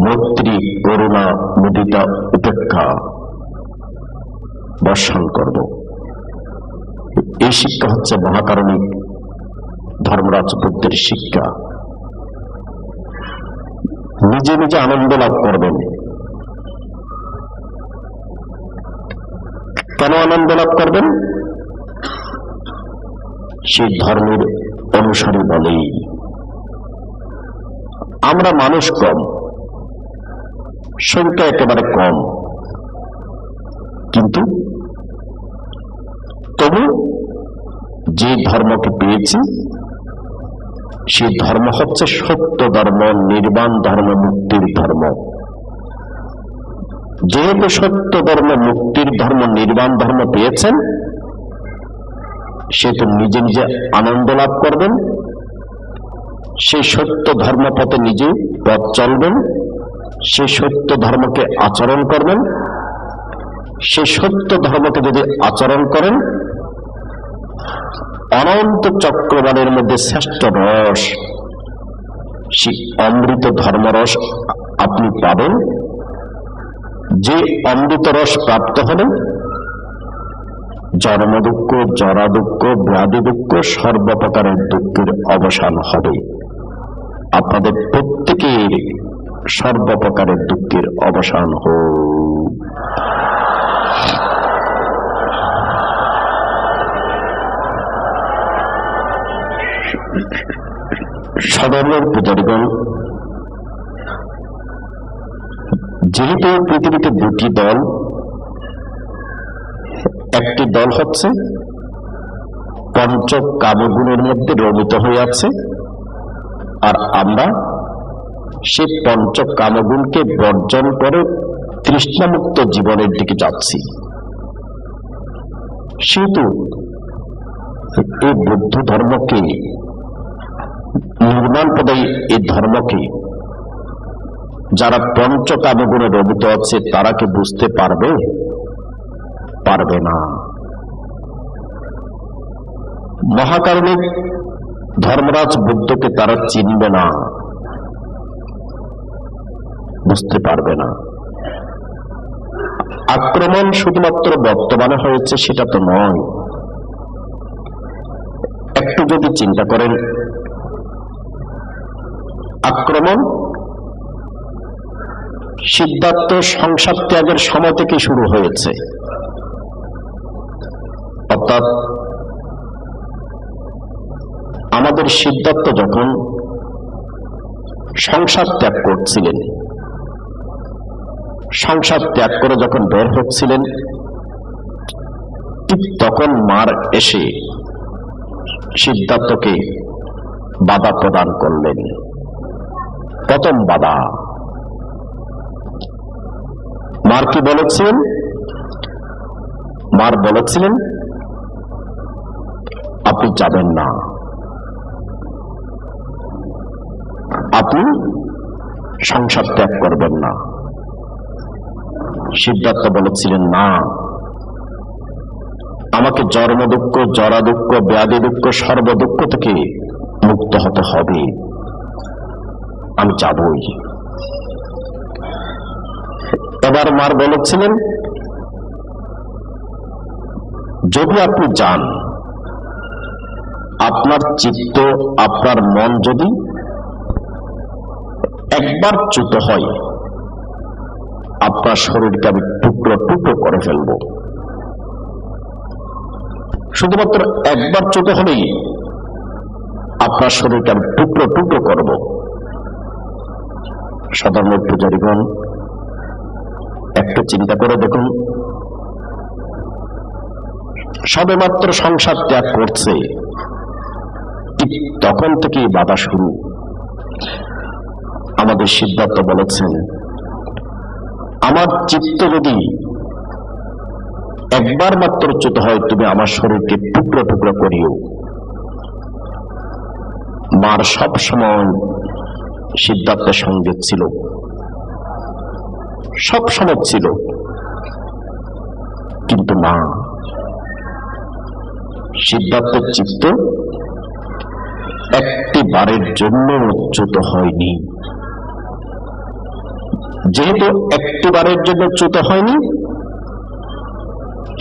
মৈত্রী, করুণা, মুদিতা, উপেক্ষা বর্ষণ করব। এই শিক্ষা হচ্ছে মহাকারণিক ধর্মরাজ বুদ্ধের শিক্ষা। নিজে নিজে আনন্দ লাভ করবেন। কেন আনন্দ লাভ করবেন? সেই ধর্মের অনুসারী বলেই। আমরা মানুষ কম, সংখ্যা একেবারে কম, কিন্তু তবু যে ধর্মকে পেয়েছি, সেই ধর্ম হচ্ছে সত্য ধর্ম, নির্বাণ ধর্ম, মুক্তির ধর্ম। যেহেতু সত্য ধর্ম, মুক্তির ধর্ম, নির্বাণ ধর্ম পেয়েছেন, সেহেতু নিজে নিজে আনন্দ লাভ করবেন। সেই সত্য ধর্ম পথে নিজে পথ চলবেন, সেই সত্য ধর্মকে আচরণ করবেন। সেই সত্য ধর্মকে যদি আচরণ করেন, অনন্ত চক্রবালের মধ্যে শ্রেষ্ঠ রস, সেই অমৃত ধর্মরস আপনি পাবেন। যে অমৃত রস প্রাপ্ত হলে জন্ম দুঃখ, জরা দুঃখ, ব্যাধি দুঃখ, সর্বপ্রকারের দুঃখের অবসান হবে। আপনাদের প্রত্যেকের সর্বপ্রকারের দুঃখের অবসান হোক। সাধারণ পূজারীগণ, যেহেতু পৃথিবীতে দুটি দল, একটি দল হচ্ছে পঞ্চ কামগুণের মধ্যে রমিত হয়ে আছে, আর আমরা সেই পঞ্চ কামগুণকে বর্জন করে তৃষ্ণামুক্ত জীবনের দিকে যাচ্ছি। সেহেতু এই বৌদ্ধ ধর্মকে, নির্মাণ পদে এই ধর্মকে যারা পঞ্চকামগুণে রমিত আছে, তারা কি বুঝতে পারবে? পারবে না। মহাকারণিক ধর্মরাজ বুদ্ধকে তারা চিনবে না, বুঝতে পারবে না। আক্রমণ শুধুমাত্র বর্তমানে হয়েছে সেটা তো নয়। একটু যদি চিন্তা করেন, আক্রমণ সিদ্ধার্থ সংসার ত্যাগের সময় থেকে শুরু হয়েছে। অর্থাৎ আমাদের সিদ্ধার্থ যখন সংসার ত্যাগ করছিলেন, সংসার ত্যাগ করে যখন বের হচ্ছিলেন, ঠিক তখন মার এসে সিদ্ধার্থকে বাধা প্রদান করলেন। প্রথম বাধা, মার কি বলেছিলেন? মার বলেছিলেন আপনি যাবেন না, আপনি সংসার ত্যাগ করবেন না। সিদ্ধার্থ বলেছিলেন না, আমাকে জন্ম দুঃখ, জরা দুঃখ, ব্যাধি দুঃখ, সর্বদুঃখ থেকে মুক্ত হতে হবে, আমি যাবই। এবার মার বলেছিলেন যদি আপনি যান, আপনার চিত্ত, আপনার মন যদি একবার চ্যুত হয়, আপনার শরীরকে আমি টুকরো টুকরো করে ফেলব। শুধুমাত্র একবার চ্যুত হলেই আপনার শরীরকে আমি টুকরো টুকরো করব। সাধারণ পূজারীগণ, একটু চিন্তা করে দেখুন, সবেমাত্র সংসার ত্যাগ করছে, ঠিক তখন থেকেই বাধা শুরু। আমাদের সিদ্ধার্থ বলেছেন আমার চিত্ত যদি একবার মাত্র চ্যুত হয়, তুমি আমার শরীরকে টুকরো টুকরো করিও। মার সব সময় সিদ্ধার্থের সঙ্গে ছিল, সব সময় ছিল, কিন্তু না, সিদ্ধার্থের চিত্ত একটি বারের জন্য চ্যুত হয়নি। যেহেতু একটি বারের জন্য চ্যুত হয়নি,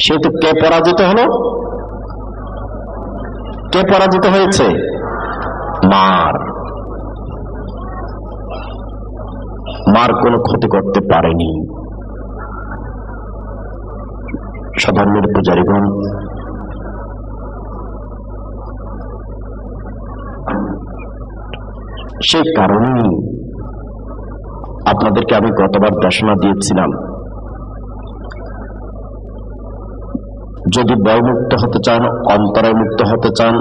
সেহেতু কে পরাজিত হলো? কে পরাজিত হয়েছে? মার। মার কোনো ক্ষতি করতে পারেনি। সাধারণের পূজারীগণ, সেই কারণেই আপনাদেরকে আমি গতবার দেশনা দিয়েছিলাম, যদি ভয়মুক্ত হতে চান, অন্তরায় মুক্ত হতে চান,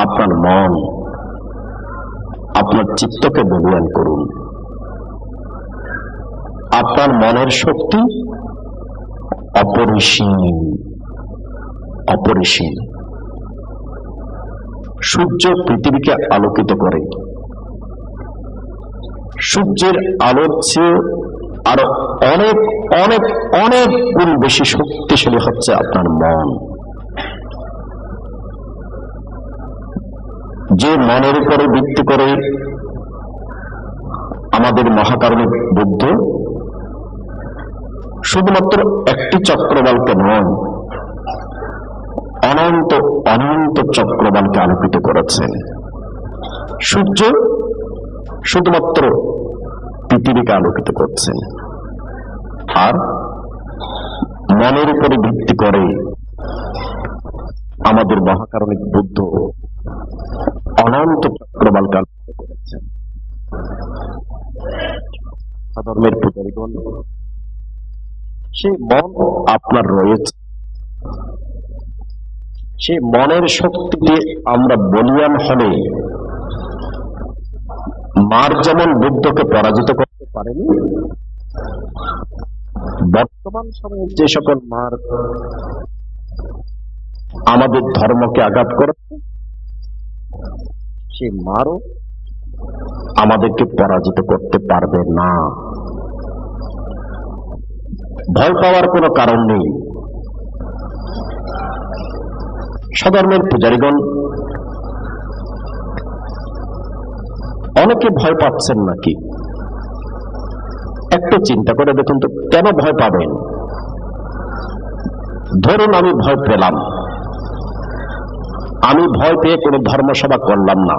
আপনার মন, আপনার চিত্তকে বলীয়ান করুন। আপনার মনের শক্তি অপরিসীম, অপরিসীম। সূর্য পৃথিবীকে আলোকিত করে, সূর্যের আলোর চেয়ে আরো অনেক অনেক অনেক গুণ বেশি শক্তিশালী হচ্ছে আপনার মন। যে মনের উপরে ভিত্তি করে আমাদের মহাকারণিক বুদ্ধ শুধুমাত্র একটি চক্রবালকে নয়, অনন্ত অনন্ত চক্রবালকে আলোকিত করেছেন। সূর্য শুধুমাত্র পৃথিবীকে আলোকিত করছেন, আর মনের উপরে ভিত্তি করে আমাদের মহাকারণিক বুদ্ধ অনন্ত চক্রবালকে আলোকিত করেছেন। ধর্মের পূজারীগণ, সেই মন আপনার রয়েছে, সেই মনের শক্তি দিয়ে আমরা বলীয়ান হলে মার যেমন বুদ্ধকে পরাজিত করতে পারেনি, বর্তমান সময়ে যে সকল মার আমাদের ধর্মকে আঘাত করেছে, সেই মারও আমাদেরকে পরাজিত করতে পারবে না। ভয় পাওয়ার কোনো কারণ নেই। সধর্মের পূজারীগণ, অনেকে ভয় পাচ্ছেন নাকি? একটু চিন্তা করে দেখুন তো, কেন ভয় পাবেন? ধরুন আমি ভয় পেলাম, আমি ভয় পেয়ে কোনো ধর্মসভা করলাম না,